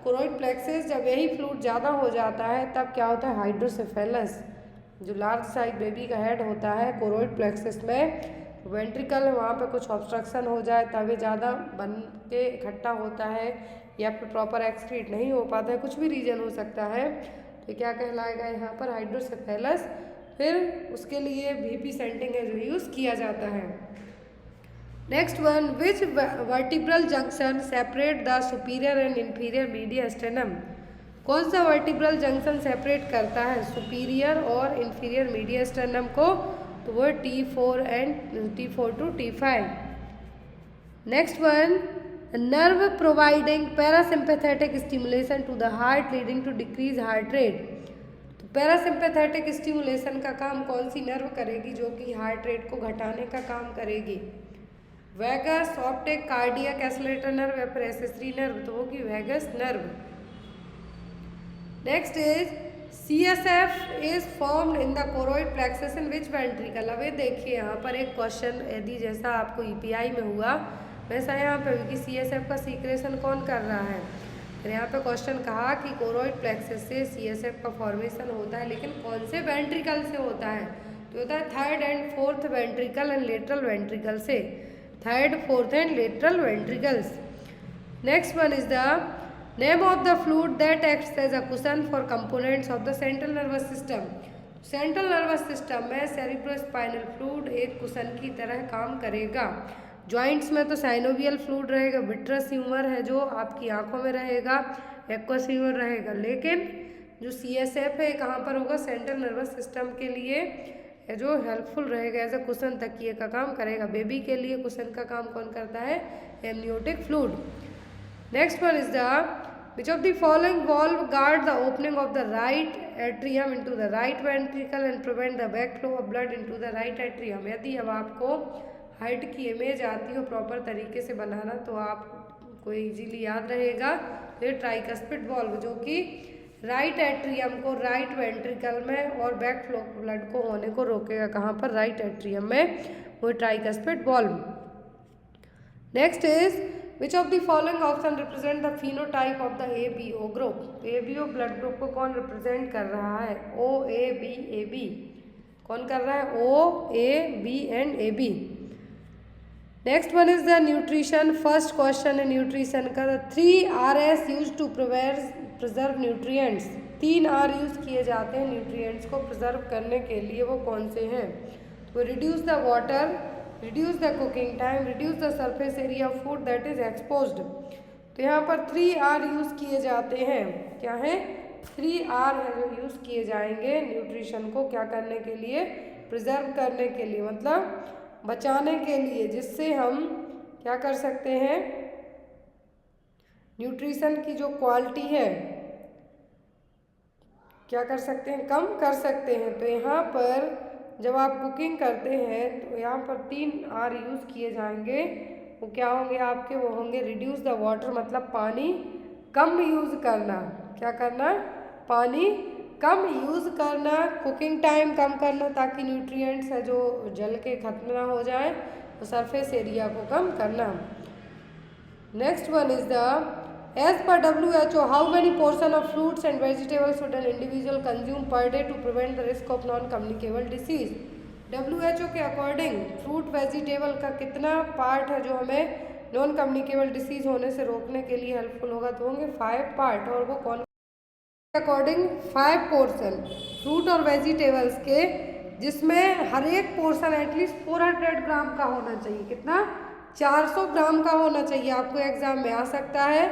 Choroid plexus. जब यही फ्लूइड ज़्यादा हो जाता है तब क्या होता है? हाइड्रोसेफेलस, जो लार्ज साइज बेबी का हेड होता है कोरोइड प्लेक्सिस में, वेंट्रिकल वहाँ पे कुछ ऑब्स्ट्रक्शन हो जाए तब ये ज़्यादा बन के इकट्ठा होता है या फिर प्रॉपर एक्सक्रीट नहीं हो पाता है, कुछ भी रीजन हो सकता है। तो क्या कहलाएगा यहाँ पर? हाइड्रोसेफेलस। फिर उसके लिए VP सेंटिंग है जो यूज़ किया जाता है। Next one, which vertebral junction separate the superior and inferior mediastinum. कौन सा वर्टिब्रल जंक्शन सेपरेट करता है सुपीरियर और इंफीरियर मीडियस्टेनम को? तो वो T4 to T5। Next one, nerve providing parasympathetic stimulation to the heart leading to decrease heart rate. तो parasympathetic stimulation का काम कौन सी नर्व करेगी जो कि हार्ट रेट को घटाने का काम करेगी? Vagus, optic, cardiac, accelerator nerve या फिर एसेसरी नर्व। तो वो की vagus nerve. Next is CSF is formed in the choroid plexus in which ventricle. अब ये देखिए यहाँ पर एक क्वेश्चन यदि जैसा आपको EPI में हुआ वैसा यहाँ पे कि CSF का सीक्रेशन कौन कर रहा है। तो यहाँ पे क्वेश्चन कहा कि कोरोइड प्लेक्सस से CSF का फॉर्मेशन होता है, लेकिन कौन से वेंट्रिकल से होता है? तो होता है 3rd and 4th ventricle and lateral ventricle से। 3rd, 4th and lateral ventricles. Next one is the name of the fluid that acts as a cushion for components of the central nervous system. Central nervous system में cerebrospinal fluid एक cushion की तरह काम करेगा। Joints में तो synovial fluid रहेगा, vitreous humour है जो आपकी आंखों में रहेगा, एक्वस ह्यूमर रहेगा, लेकिन जो CSF है कहाँ पर होगा? सेंट्रल नर्वस सिस्टम के लिए जो हेल्पफुल रहेगा, एज अ कुशन तकिए का काम करेगा। बेबी के लिए कुशन का काम कौन करता है? Amniotic fluid. Next one is the which of the following valve guard the opening of the right atrium into the right ventricle and prevent the back flow of blood into the right atrium. यदि अब आपको heart की image आती हो proper तरीके से बनाना तो आपको इजीली याद रहेगा। तो ये ट्राइकस्पिड वॉल्व जो कि राइट एट्रियम को राइट वेंट्रिकल में और बैक फ्लो ब्लड को होने को रोकेगा। कहाँ पर? राइट एट्रियम में, वो tricuspid valve. Next is which of the following option represent the phenotype of the ABO group. ABO blood group को कौन रिप्रेजेंट कर रहा है? O, A, B, AB। कौन कर रहा है? O, A, B and AB। Next one is the nutrition. First question है न्यूट्रिशन का। 3 RS use to preserve nutrients. 3 R use किए जाते हैं न्यूट्रिएंट्स को प्रिजर्व करने के लिए, वो कौन से हैं? तो reduce the water, reduce the cooking time, reduce the surface area of food that is exposed। तो यहाँ पर 3R यूज़ किए जाते हैं। क्या है? 3R है जो यूज़ किए जाएंगे न्यूट्रिशन को क्या करने के लिए? प्रिजर्व करने के लिए, मतलब बचाने के लिए, जिससे हम क्या कर सकते हैं? न्यूट्रिशन की जो क्वालिटी है क्या कर सकते हैं? कम कर सकते हैं। तो यहाँ पर जब आप कुकिंग करते हैं तो यहाँ पर 3R यूज़ किए जाएंगे। वो क्या होंगे आपके? वो होंगे रिड्यूस द वाटर, मतलब पानी कम यूज़ करना। क्या करना? पानी कम यूज़ करना, कुकिंग टाइम कम करना, ताकि न्यूट्रिएंट्स है जो जल के खत्म ना हो जाए, तो सरफेस एरिया को कम करना। Next one is the as per WHO how many portion of fruits and vegetables should an individual consume per day to prevent the risk of non-communicable disease? WHO के अकॉर्डिंग फ्रूट वेजिटेबल का कितना part है जो हमें non communicable disease होने से रोकने के लिए हेल्पफुल होगा? तो होंगे 5 पार्ट। और वो कौन? अकॉर्डिंग 5 पोर्शन फ्रूट और वेजिटेबल्स के, जिसमें हर एक पोर्शन एटलीस्ट 400 ग्राम का होना चाहिए। कितना? 400 ग्राम का होना चाहिए। आपको एग्जाम में आ सकता है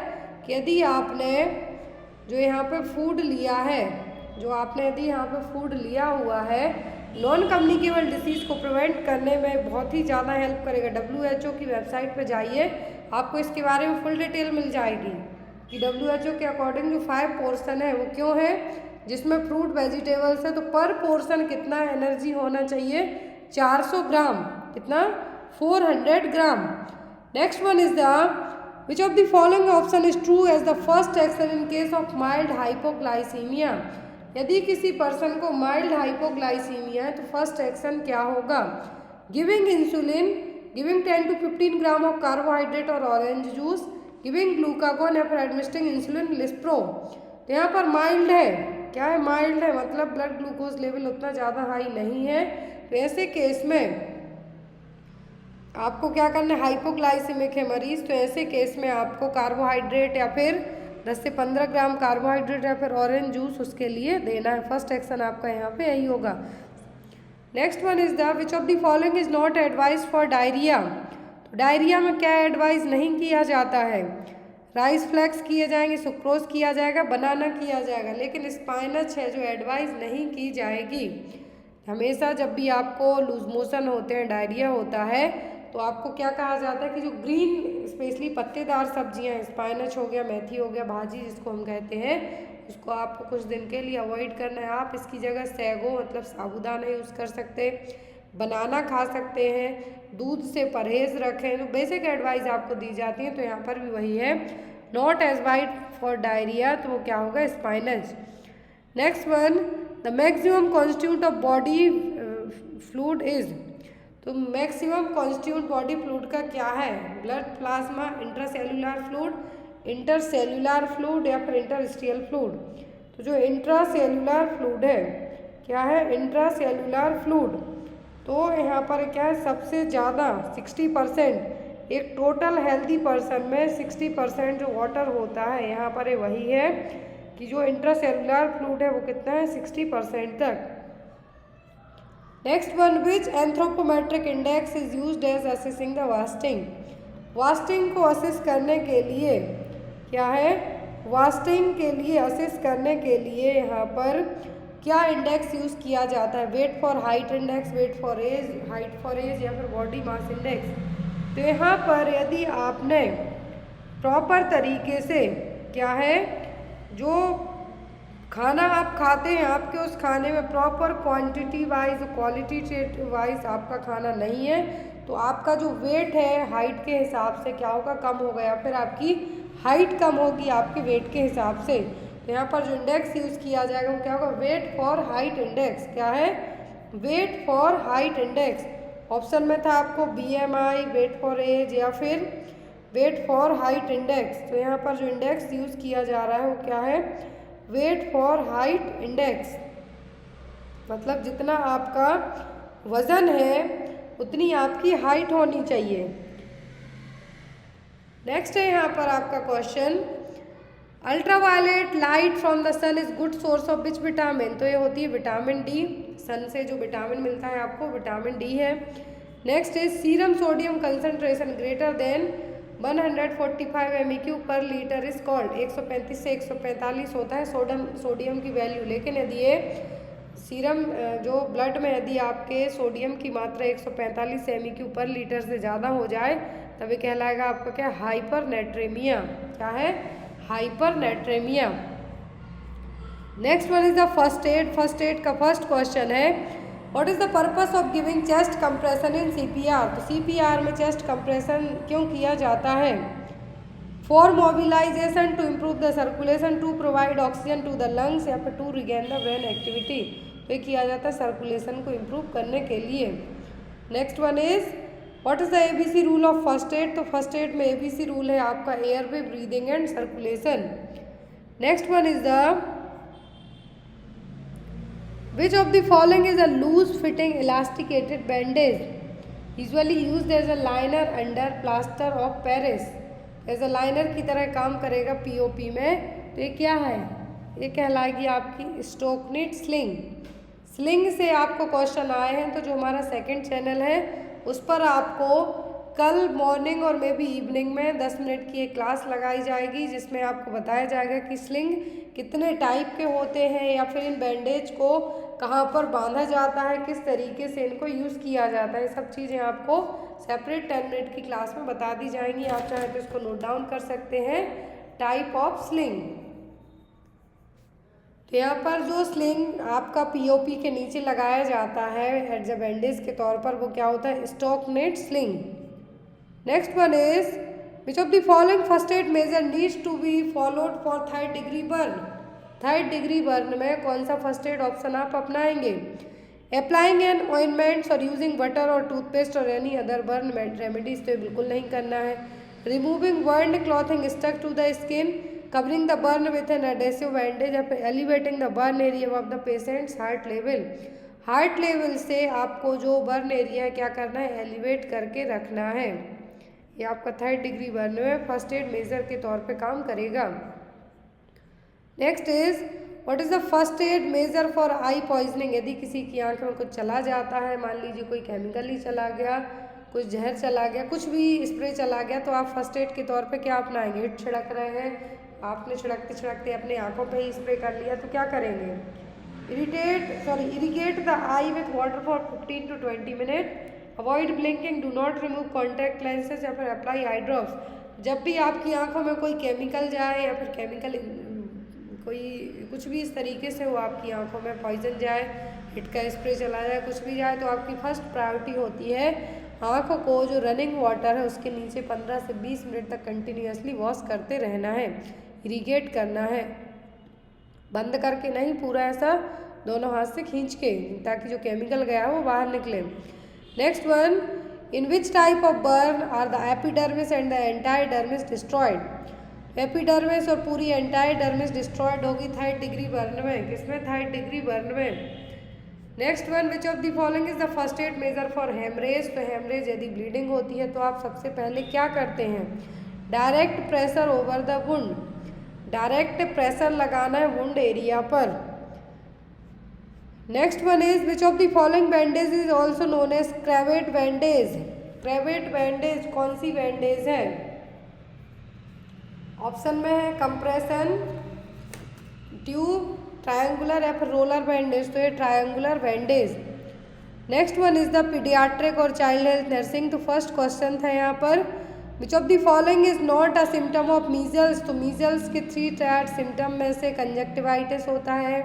कि यदि आपने जो यहाँ पे फूड लिया है, यदि यहाँ पे फूड लिया हुआ है, नॉन कम्युनिकेबल डिसीज़ को प्रिवेंट करने में बहुत ही ज़्यादा हेल्प करेगा। WHO की वेबसाइट पे जाइए, आपको इसके बारे में फुल डिटेल मिल जाएगी कि WHO के अकॉर्डिंग जो 5 पोर्शन है वो क्यों है, जिसमें फ्रूट वेजिटेबल्स है, तो पर पोर्शन कितना एनर्जी होना चाहिए? 400 ग्राम। कितना? 400 gram. Next one is the which of the following option is true as the first action in case of mild hypoglycemia? यदि किसी पर्सन को माइल्ड हाइपोग्लाइसीमिया है तो फर्स्ट एक्शन क्या होगा? Giving insulin, giving 10 to 15 gram of carbohydrate और orange juice, giving glucagon या फिर एडमिनिस्ट्रिंग इंसुलिन लिस्प्रो। तो यहाँ पर माइल्ड है। क्या है? माइल्ड है, मतलब ब्लड ग्लूकोज लेवल उतना ज़्यादा हाई नहीं है। तो ऐसे केस में आपको क्या करना है? हाइपोग्लाइसेमिक है मरीज, तो ऐसे केस में आपको कार्बोहाइड्रेट या फिर 10 से 15 ग्राम कार्बोहाइड्रेट या फिर ऑरेंज जूस उसके लिए देना है। फर्स्ट एक्शन आपका यहाँ पे यही होगा। Next one is the which of the following is not advise for diarrhoea? तो डायरिया में क्या एडवाइज नहीं किया जाता है? राइस फ्लेक्स किए जाएंगे, सुक्रोज किया जाएगा, बनाना किया जाएगा, लेकिन स्पाइनच है जो एडवाइज नहीं की जाएगी। हमेशा जब भी आपको लूज मोशन होते हैं, डायरिया होता है, तो आपको क्या कहा जाता है कि जो ग्रीन स्पेशली पत्तेदार सब्जियां हैं, स्पाइनच हो गया, मेथी हो गया, भाजी जिसको हम कहते हैं, उसको आपको कुछ दिन के लिए अवॉइड करना है। आप इसकी जगह सैगो मतलब साबूदाना यूज़ कर सकते, बनाना खा सकते हैं, दूध से परहेज़ रखें। तो बेसिक एडवाइस आपको दी जाती है। तो यहाँ पर भी वही है, नॉट एडवाइज फॉर डायरिया, तो वो क्या होगा? स्पाइनच। Next one, the maximum constitute of body fluid is? तो मैक्सिमम कॉन्स्टिट्यूट बॉडी फ्लूइड का क्या है? Blood plasma, intracellular fluid, intercellular fluid या फिर इंटरस्टिशियल फ्लूइड। तो जो इंट्रासेल्युलर फ्लूइड है, क्या है? Intracellular fluid. तो यहाँ पर क्या है? सबसे ज़्यादा 60%, एक टोटल हेल्दी पर्सन में 60% जो वाटर होता है, यहाँ पर वही है कि जो इंट्रासेल्युलर फ्लूइड है वो कितना है? 60% तक। Next one, which anthropometric index is used as assessing the wasting? Wasting को असेस करने के लिए क्या है? वास्टिंग के लिए असेस करने के लिए यहाँ पर क्या इंडेक्स यूज़ किया जाता है? Weight for height index, weight for age, height for age या फिर बॉडी मास इंडेक्स। तो यहाँ पर यदि आपने प्रॉपर तरीके से क्या है, जो खाना आप खाते हैं, आपके उस खाने में proper quantity wise, quality wise आपका खाना नहीं है, तो आपका जो वेट है हाइट के हिसाब से क्या होगा? कम होगा, या फिर आपकी हाइट कम होगी आपके वेट के हिसाब से। तो यहाँ पर जो इंडेक्स यूज़ किया जाएगा वो क्या होगा? Weight for height index. क्या है? Weight for height index. Option में था आपको BMI, वेट फॉर एज या फिर वेट फॉर हाइट इंडेक्स। तो यहाँ पर जो इंडेक्स यूज़ किया जा रहा है वो क्या है? Weight for height index. मतलब जितना आपका वज़न है उतनी आपकी हाइट होनी चाहिए। नेक्स्ट है यहाँ पर आपका question, ultraviolet light from the sun is good source of which vitamin? तो ये होती है विटामिन डी। सन से जो विटामिन मिलता है आपको विटामिन डी है। Next is serum sodium concentration greater than 145 MEQ पर लीटर इज कॉल्ड। 135 से 145 होता है सोडियम की वैल्यू, लेकिन यदि ये सीरम जो ब्लड में यदि आपके सोडियम की मात्रा 145 MEQ पर लीटर से ज़्यादा हो जाए तभी कहलाएगा आपका क्या, हाइपरनेट्रेमिया। क्या है, hypernatraemia. Next one is the first aid. First aid का फर्स्ट क्वेश्चन है, what is the purpose of giving chest compression in CPR। तो CPR में चेस्ट कंप्रेशन क्यों किया जाता है? For mobilisation, to improve the circulation, to provide oxygen to the lungs, या फिर to regain the brain activity. तो ये किया जाता है सर्कुलेशन को इम्प्रूव करने के लिए। Next one is, what is the ABC rule of first aid. तो फर्स्ट एड में ABC रूल है आपका airway, breathing and circulation. Next one is the, which of the following is a loose fitting elasticated bandage usually used as a liner under plaster of Paris। As a liner की तरह काम करेगा POP में। तो ये क्या है, ये कहलाएगी आपकी स्टोकनिट स्लिंग। स्लिंग से आपको क्वेश्चन आए हैं, तो जो हमारा सेकंड चैनल है उस पर आपको कल मॉर्निंग और मे बी इवनिंग में 10 मिनट की एक क्लास लगाई जाएगी, जिसमें आपको बताया जाएगा कि स्लिंग कितने टाइप के होते हैं, या फिर इन बैंडेज को कहाँ पर बांधा जाता है, किस तरीके से इनको यूज़ किया जाता है। ये सब चीज़ें आपको सेपरेट 10 मिनट की क्लास में बता दी जाएंगी। आप चाहे तो इसको नोट डाउन कर सकते हैं। टाइप ऑफ स्लिंग, तो यहाँ पर जो स्लिंग आपका POP के नीचे लगाया जाता है एट द बैंडेज के तौर पर, वो क्या होता है, stockinette sling. Next one is, which of the following first aid measure needs to be followed for 3rd degree burn. 3rd degree burn में कौन सा फर्स्ट एड ऑप्शन आप अपनाएंगे? अप्लाइंग एन ऑइंटमेंट्स और यूजिंग बटर और toothpaste और any other burn remedies, तो बिल्कुल नहीं करना है। Removing burn clothing stuck to the skin, covering the burn with an adhesive bandage, या फिर elevating the burn area of the patients heart level. Heart level से आपको जो बर्न एरिया है क्या करना है, एलिवेट करके रखना है। ये आपका 3rd डिग्री बर्न में फर्स्ट एड मेजर के तौर पे काम करेगा। Next is, what is the first aid measure for eye poisoning. यदि किसी की आंख में कुछ चला जाता है, मान लीजिए कोई केमिकल ही चला गया, कुछ जहर चला गया, कुछ भी स्प्रे चला गया, तो आप फर्स्ट एड के तौर पे क्या अपनाएंगे? हिट छिड़क रहे हैं, आपने छिड़कते छिड़कते अपने आंखों पे ही स्प्रे कर लिया, तो क्या करेंगे? Irrigate the I with water for 15 to 20 minute, avoid blinking, do not remove contact lenses, या फिर अप्लाई आई ड्रॉप्स। जब भी आपकी आंखों में कोई केमिकल जाए या फिर केमिकल कोई कुछ भी इस तरीके से हो, आपकी आंखों में पॉइजन जाए, हिट का स्प्रे चला जाए, कुछ भी जाए, तो आपकी फर्स्ट प्रायोरिटी होती है आँखों को जो रनिंग वाटर है उसके नीचे 15 से 20 मिनट तक कंटिन्यूसली वॉश करते रहना है, इरिगेट करना है, बंद करके नहीं, पूरा ऐसा दोनों हाथ से खींच के, ताकि जो केमिकल गया है वो बाहर निकले। Next one, in which type of burn are the epidermis and the entire dermis destroyed. Epidermis और पूरी एंटायर डर्मिस डिस्ट्रॉयड होगी 3rd डिग्री बर्न में। किसमें? 3rd डिग्री बर्न में। Next one, which of the following is the first aid measure for haemorrhage. तो haemorrhage यदि bleeding होती है तो आप सबसे पहले क्या करते हैं? Direct pressure over the wound, direct pressure लगाना है वुंड एरिया पर। Next one is, which of the following bandage is also known as cravat bandage. Cravat bandage कौन सी बैंडेज है? ऑप्शन में है कंप्रेशन ट्यूब, ट्रायंगुलर, या फिर रोलर बैंडेज। तो ये triangular bandage. Next one is the paediatric और चाइल्ड हेल्थ नर्सिंग। तो फर्स्ट क्वेश्चन था यहाँ पर, विच of the following is not a symptom of measles. तो मीजल्स के 3 टायर सिम्टम में से कंजक्टिवाइटिस होता है,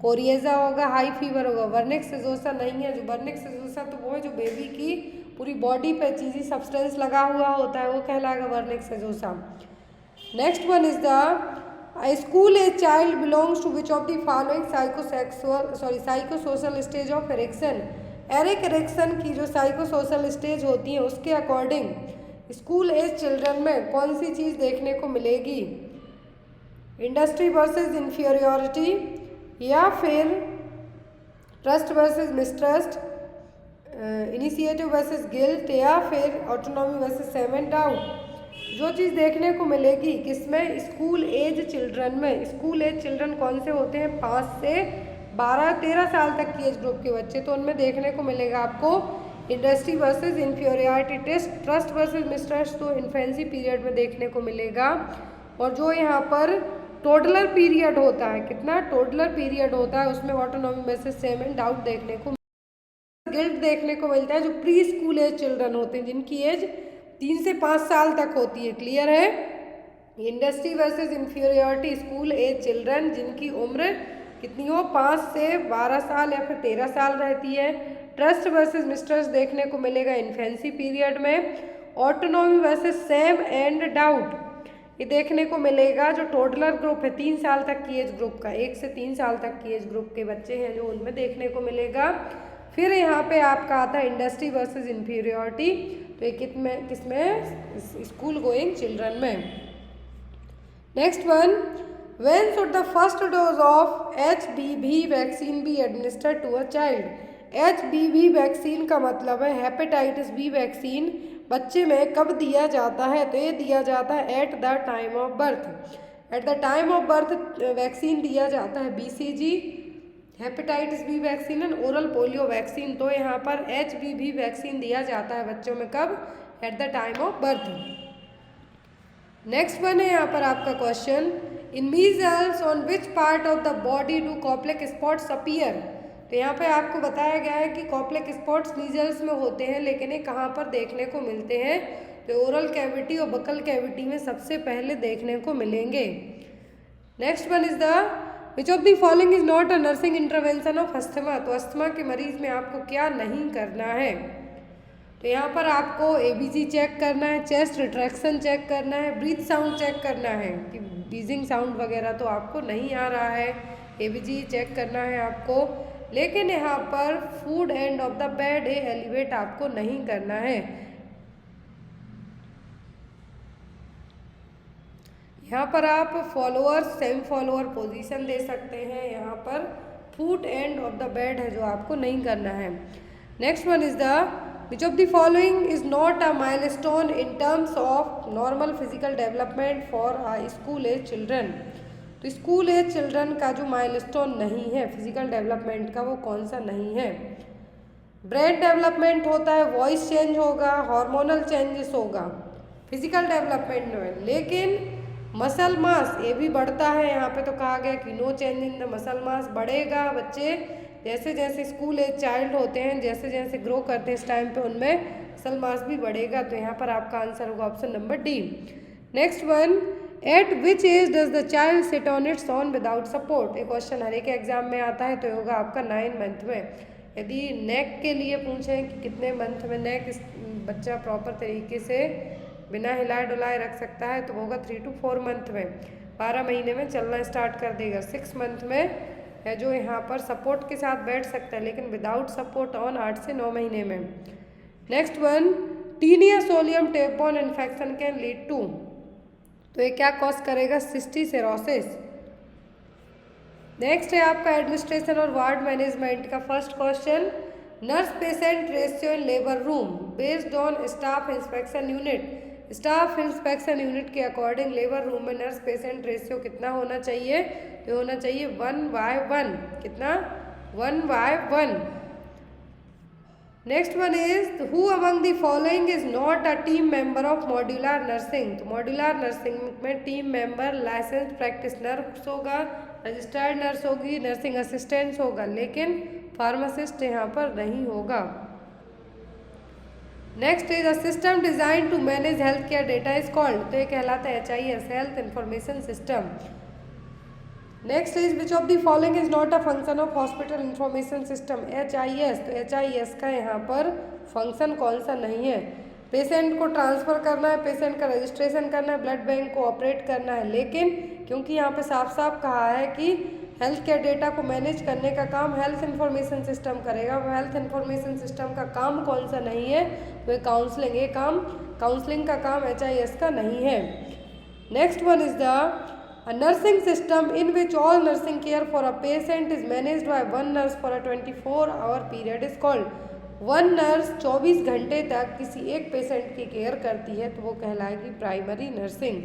कोरिएजा होगा, हाई फीवर होगा। वर्निक सिजोसा नहीं है। जो वर्निक सिजोसा तो वो है जो बेबी की पूरी बॉडी पे चीज़ी सब्सटेंस लगा हुआ होता है, वो कहलाएगा वर्निक सिजोसा। Next one is the school age child belongs to which of the following psychosocial stage of Erikson. Erik Erikson की जो साइकोसोशल स्टेज होती है उसके अकॉर्डिंग स्कूल एज चिल्ड्रन में कौन सी चीज़ देखने को मिलेगी? इंडस्ट्री वर्सेस इंफीरियोरिटी, या फिर trust versus mistrust, initiative versus guilt, या फिर autonomy versus same and doubt. जो चीज़ देखने को मिलेगी किसमें? स्कूल एज चिल्ड्रन में। स्कूल एज चिल्ड्रन कौन से होते हैं? 5 से 12-13 साल तक की एज ग्रुप के बच्चे। तो उनमें देखने को मिलेगा आपको industry versus inferiority test, trust versus mistrust तो इन्फेंसी पीरियड में देखने को मिलेगा। और जो यहाँ पर टोडलर पीरियड होता है, कितना टोडलर पीरियड होता है, उसमें autonomy versus same and doubt देखने को, गिल्ट देखने को मिलता है। जो प्री स्कूल एज चिल्ड्रन होते हैं जिनकी एज 3 से 5 साल तक होती है, क्लियर है। Industry versus inferiority school age children जिनकी उम्र कितनी हो, 5 से 12 साल या फिर 13 साल रहती है। ट्रस्ट वर्सेस मिसट्रस्ट देखने को मिलेगा इन्फेंसी पीरियड में। Autonomy versus same and doubt ये देखने को मिलेगा जो टोडलर ग्रुप है, 3 साल तक की एज ग्रुप का, 1 से 3 साल तक की एज ग्रुप के बच्चे हैं जो उनमें देखने को मिलेगा। फिर यहाँ पे आपका आता है इंडस्ट्री वर्सेस इंफीरियरिटी, तो ये किसमें स्कूल गोइंग चिल्ड्रन में। Next one, when should the first dose of HBV vaccine be administered to a child. HBV vaccine का मतलब है हेपेटाइटिस बी वैक्सीन बच्चे में कब दिया जाता है, तो ये दिया जाता है at the time of birth. At the time of birth vaccine दिया जाता है BCG hepatitis B vaccine and oral polio vaccine. तो यहाँ पर HBV वैक्सीन दिया जाता है बच्चों में कब, at the time of birth. Next one है यहाँ पर आपका question, in measles on which part of the body do Koplik spots appear. तो यहाँ पे आपको बताया गया है कि कॉप्लेक स्पॉट्स मीजल्स में होते हैं, लेकिन ये कहाँ पर देखने को मिलते हैं, तो ओरल कैविटी और बकल कैविटी में सबसे पहले देखने को मिलेंगे। Next one is the which of the following is not a nursing intervention of asthma. तो अस्थमा के मरीज में आपको क्या नहीं करना है, तो यहाँ पर आपको ABG चेक करना है, चेस्ट रिट्रैक्शन चेक करना है, ब्रीथ साउंड चेक करना है कि ब्रीजिंग साउंड वगैरह तो आपको नहीं आ रहा है, ABG चेक करना है आपको। लेकिन यहाँ पर food end of the bed elevate आपको नहीं करना है। यहाँ पर आप फॉलोअर सेम फॉलोअर पोजीशन दे सकते हैं, यहाँ पर food end of the bed है जो आपको नहीं करना है। Next one is the which of the following is not a milestone in terms of normal physical development for a school age children. तो स्कूल एज चिल्ड्रन का जो milestone नहीं है फिजिकल डेवलपमेंट का, वो कौन सा नहीं है। ब्रेन डेवलपमेंट होता है, वॉइस चेंज होगा, हार्मोनल चेंजेस होगा फिजिकल डेवलपमेंट में, लेकिन मसल मास ये भी बढ़ता है। यहाँ पे तो कहा गया कि no change in the muscle mass, बढ़ेगा। बच्चे जैसे जैसे स्कूल एज चाइल्ड होते हैं, जैसे जैसे ग्रो करते हैं इस टाइम पे उनमें मसल मास भी बढ़ेगा। तो यहाँ पर आपका आंसर होगा option number D. Next one, at which age does the child sit on its own without support. ये क्वेश्चन हर एक एग्जाम में आता है, तो होगा आपका 9 मंथ में। यदि नेक के लिए पूछें कि कितने मंथ में नेक बच्चा प्रॉपर तरीके से बिना हिलाए डुलाए रख सकता है, तो होगा 3 to 4 मंथ में, 12 महीने में चलना स्टार्ट कर देगा। 6 मंथ में है जो यहाँ पर सपोर्ट के साथ बैठ सकता है, लेकिन विदाउट सपोर्ट ऑन 8 से 9 महीने में। Next one, taenia solium tapeworm infection can lead to. तो ये क्या कॉज करेगा, सिस्टिसेरोसिस। नेक्स्ट है आपका एडमिनिस्ट्रेशन और वार्ड मैनेजमेंट का first question, nurse patient ratio in labour room based on staff inspection unit. Staff inspection unit के अकॉर्डिंग लेबर रूम में नर्स पेशेंट रेशियो कितना होना चाहिए, तो होना चाहिए 1/1। कितना, 1/1। Next one is who among the following is not a team member of modular nursing. तो मॉड्यूलर नर्सिंग में team member licence practice nurse होगा, रजिस्टर्ड नर्स होगी, नर्सिंग असिस्टेंट्स होगा, लेकिन फार्मासिस्ट यहाँ पर नहीं होगा। Next is a system design to manage health care data is called. तो ये कहलाता है HIS health information system. Next is which of the following is not a function of hospital information system, HIS। तो HIS का यहाँ पर function कौन सा नहीं है, पेशेंट को ट्रांसफ़र करना है, पेशेंट का रजिस्ट्रेशन करना है, ब्लड बैंक को ऑपरेट करना है, लेकिन क्योंकि यहाँ पे साफ साफ कहा है कि हेल्थ केयर डेटा को मैनेज करने का काम हेल्थ इंफॉर्मेशन सिस्टम करेगा, वो हेल्थ इंफॉर्मेशन सिस्टम का काम कौन सा नहीं है, तो ये काउंसलिंग, ये काम काउंसलिंग का काम HIS का नहीं है। Next one is the A nursing system in which all nursing care for a patient is managed by one nurse for a 24-hour period is called। One nurse 24 घंटे तक किसी एक पेशेंट की केयर करती है, तो वो कहलाएगी primary nursing.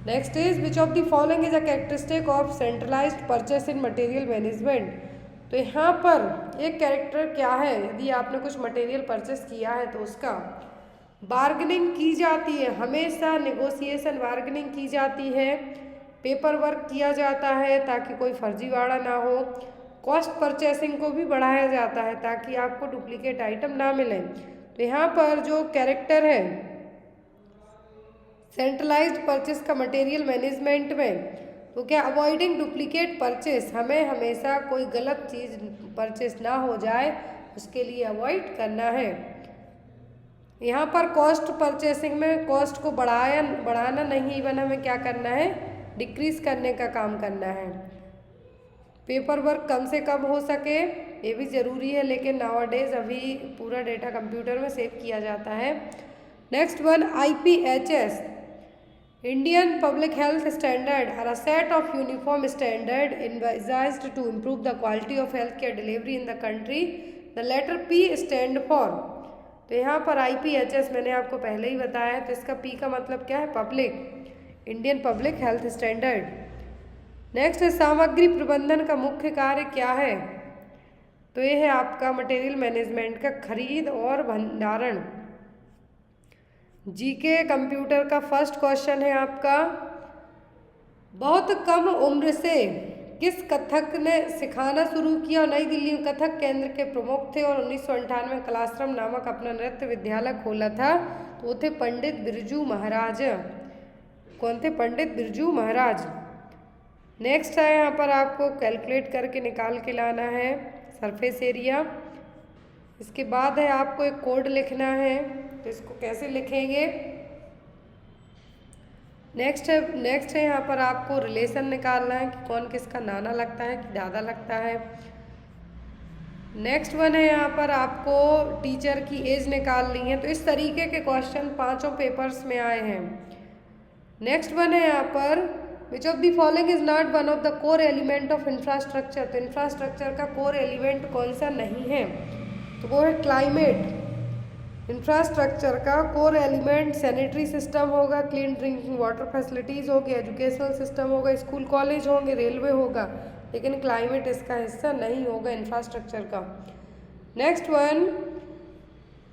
Next is which of the following is a characteristic of centralized purchase in material management. तो यहाँ पर एक कैरेक्टर क्या है, यदि आपने कुछ मटेरियल परचेस किया है तो उसका बार्गेनिंग की जाती है, हमेशा नेगोशिएशन बार्गेनिंग की जाती है, पेपर वर्क किया जाता है ताकि कोई फर्जीवाड़ा ना हो, कॉस्ट परचेसिंग को भी बढ़ाया जाता है ताकि आपको डुप्लीकेट आइटम ना मिले। तो यहाँ पर जो कैरेक्टर है सेंट्रलाइज्ड परचेस का मटेरियल मैनेजमेंट में, तो क्या अवॉइडिंग डुप्लीकेट परचेस, हमें हमेशा कोई गलत चीज़ परचेस ना हो जाए उसके लिए अवॉइड करना है। यहाँ पर कॉस्ट परचेसिंग में कॉस्ट को बढ़ाना नहीं, इवन हमें क्या करना है, डिक्रीज करने का काम करना है। पेपर वर्क कम से कम हो सके ये भी ज़रूरी है, लेकिन नाउअडेज अभी पूरा डेटा कंप्यूटर में सेव किया जाता है। Next one, IPHS Indian Public Health Standard are a set of uniform standard envisaged to improve the quality of healthcare delivery in the country. The letter P stand for, तो यहाँ पर IPHS मैंने आपको पहले ही बताया है, तो इसका P का मतलब क्या है, public, Indian public health standard. Next है सामग्री प्रबंधन का मुख्य कार्य क्या है, तो ये है आपका मटेरियल मैनेजमेंट का खरीद और भंडारण। जीके कंप्यूटर का फर्स्ट क्वेश्चन है आपका, बहुत कम उम्र से किस कथक ने सिखाना शुरू किया और नई दिल्ली में कथक केंद्र के प्रमुख थे और 1998 में कलाश्रम नामक अपना नृत्य विद्यालय खोला था, तो वो थे पंडित बिरजू महाराज। कौन थे, पंडित बिरजू महाराज। नेक्स्ट है यहाँ पर आपको कैलकुलेट करके निकाल के लाना है सरफेस एरिया। इसके बाद है आपको एक कोड लिखना है, तो इसको कैसे लिखेंगे। नेक्स्ट है यहाँ पर आपको रिलेशन निकालना है कि कौन किसका नाना लगता है कि दादा लगता है। नेक्स्ट वन है यहाँ पर आपको टीचर की एज निकालनी है। तो इस तरीके के क्वेश्चन पांचों पेपर्स में आए हैं। नेक्स्ट वन है यहाँ पर विच of the following is not one of the core element of infrastructure. तो इंफ्रास्ट्रक्चर का कोर एलिमेंट कौन सा नहीं है, तो वो है क्लाइमेट। इंफ्रास्ट्रक्चर का कोर एलिमेंट सैनिटरी सिस्टम होगा, क्लीन ड्रिंकिंग वाटर फैसिलिटीज़ होगी, एजुकेशनल सिस्टम होगा, स्कूल कॉलेज होंगे, रेलवे होगा, लेकिन क्लाइमेट इसका हिस्सा नहीं होगा इंफ्रास्ट्रक्चर का। Next one,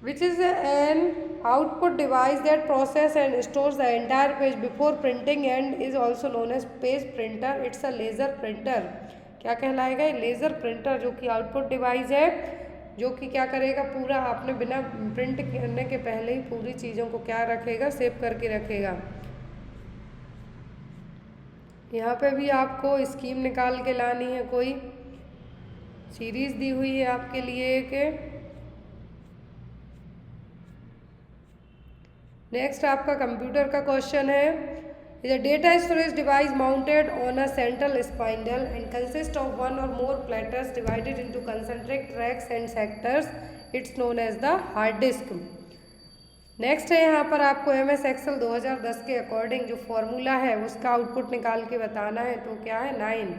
which is an output device that process and stores the entire page before printing and is also known as page printer. It's a laser printer. क्या कहलाएगा, लेज़र प्रिंटर, जो कि output device है, जो कि क्या करेगा, पूरा आपने बिना प्रिंट करने के पहले ही पूरी चीज़ों को क्या रखेगा, सेव करके रखेगा। यहाँ पे भी आपको स्कीम निकाल के लानी है, कोई सीरीज दी हुई है आपके लिए एक। नेक्स्ट आपका कंप्यूटर का क्वेश्चन है, is a data storage device mounted on a central spindle and consists of one or more platters divided into concentric tracks and sectors. It's known as the hard disk. Next है यहाँ पर आपको MS Excel 2010 के according जो formula है उसका output निकाल के बताना है, तो क्या है 9।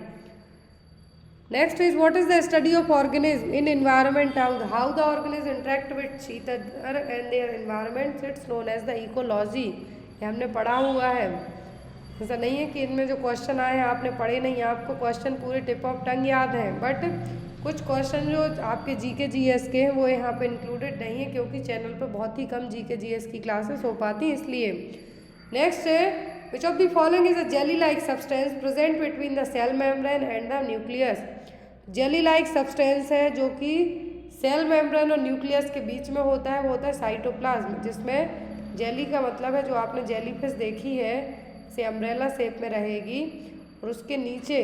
Next is what is the study of organism in environment, how the organism interact with each other and their environment, it's known as the ecology. ये हमने पढ़ा हुआ है। ऐसा नहीं है कि इनमें जो क्वेश्चन आए हैं आपने पढ़े नहीं, आपको क्वेश्चन पूरे टिप ऑफ टंग याद हैं, बट कुछ क्वेश्चन जो आपके जीके जीएस के हैं वो यहाँ पे इंक्लूडेड नहीं है, क्योंकि चैनल पे बहुत ही कम जीके जीएस की क्लासेस हो पाती हैं इसलिए। नेक्स्ट है which of the following is a jelly like substance present between the cell membrane and the nucleus. Jelly like substance है जो कि सेल मेम्ब्रेन और न्यूक्लियस के बीच में होता है, वो होता है साइटोप्लाज्म, जिसमें जेली का मतलब है जो आपने जेलीफिश देखी है से अम्ब्रेला शेप में रहेगी और उसके नीचे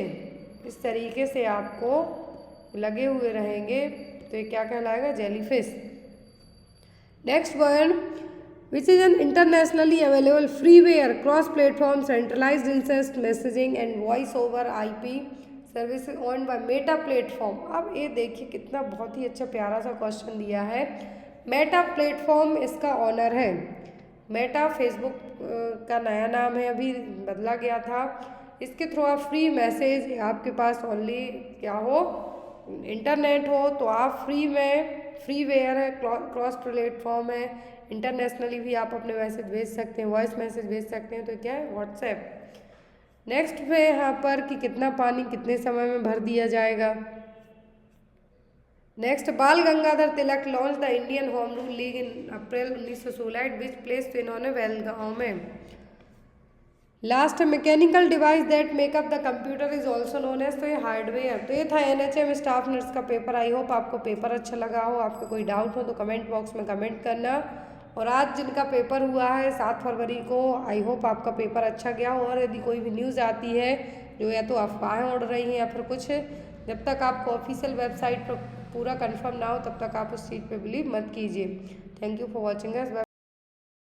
इस तरीके से आपको लगे हुए रहेंगे, तो ये क्या कहलाएगा, jellyfish. Next one, which is N internationally available freeware cross platform centralised instant messaging and voice over IP service on by Meta platform. अब ये देखिए कितना बहुत ही अच्छा प्यारा सा क्वेश्चन दिया है। मेटा प्लेटफॉर्म इसका ऑनर है। मेटा फेसबुक का नया नाम है, अभी बदला गया था। इसके थ्रू आप फ्री मैसेज, आपके पास ओनली क्या हो, इंटरनेट हो, तो आप फ्री में, फ्रीवेयर है, क्रॉस प्लेटफॉर्म है, इंटरनेशनली भी आप अपने मैसेज भेज सकते हैं, वॉइस मैसेज भेज सकते हैं, तो क्या है, व्हाट्सएप। नेक्स्ट पे यहाँ पर कि कितना पानी कितने समय में भर दिया जाएगा। Next, Bal Gangadhar Tilak launch the Indian home rule league in April 1916 at which place, तो इन्होंने बेलगांव में। Last, mechanical device that make up the computer is also known as, तो ये हार्डवेयर। तो ये था एनएचएम स्टाफ नर्स का पेपर। आई होप आपको पेपर अच्छा लगा हो। आपको कोई डाउट हो तो कमेंट बॉक्स में कमेंट करना। और आज जिनका पेपर हुआ है 7 फरवरी को, आई होप आपका पेपर अच्छा गया हो। और यदि कोई भी न्यूज़ आती है जो या तो अफवाहें उड़ रही हैं या फिर कुछ, जब तक आपको ऑफिशियल वेबसाइट पर पूरा कंफर्म ना हो तब तक आप उस चीज़ पे बिलीव मत कीजिए। Thank you for watching us.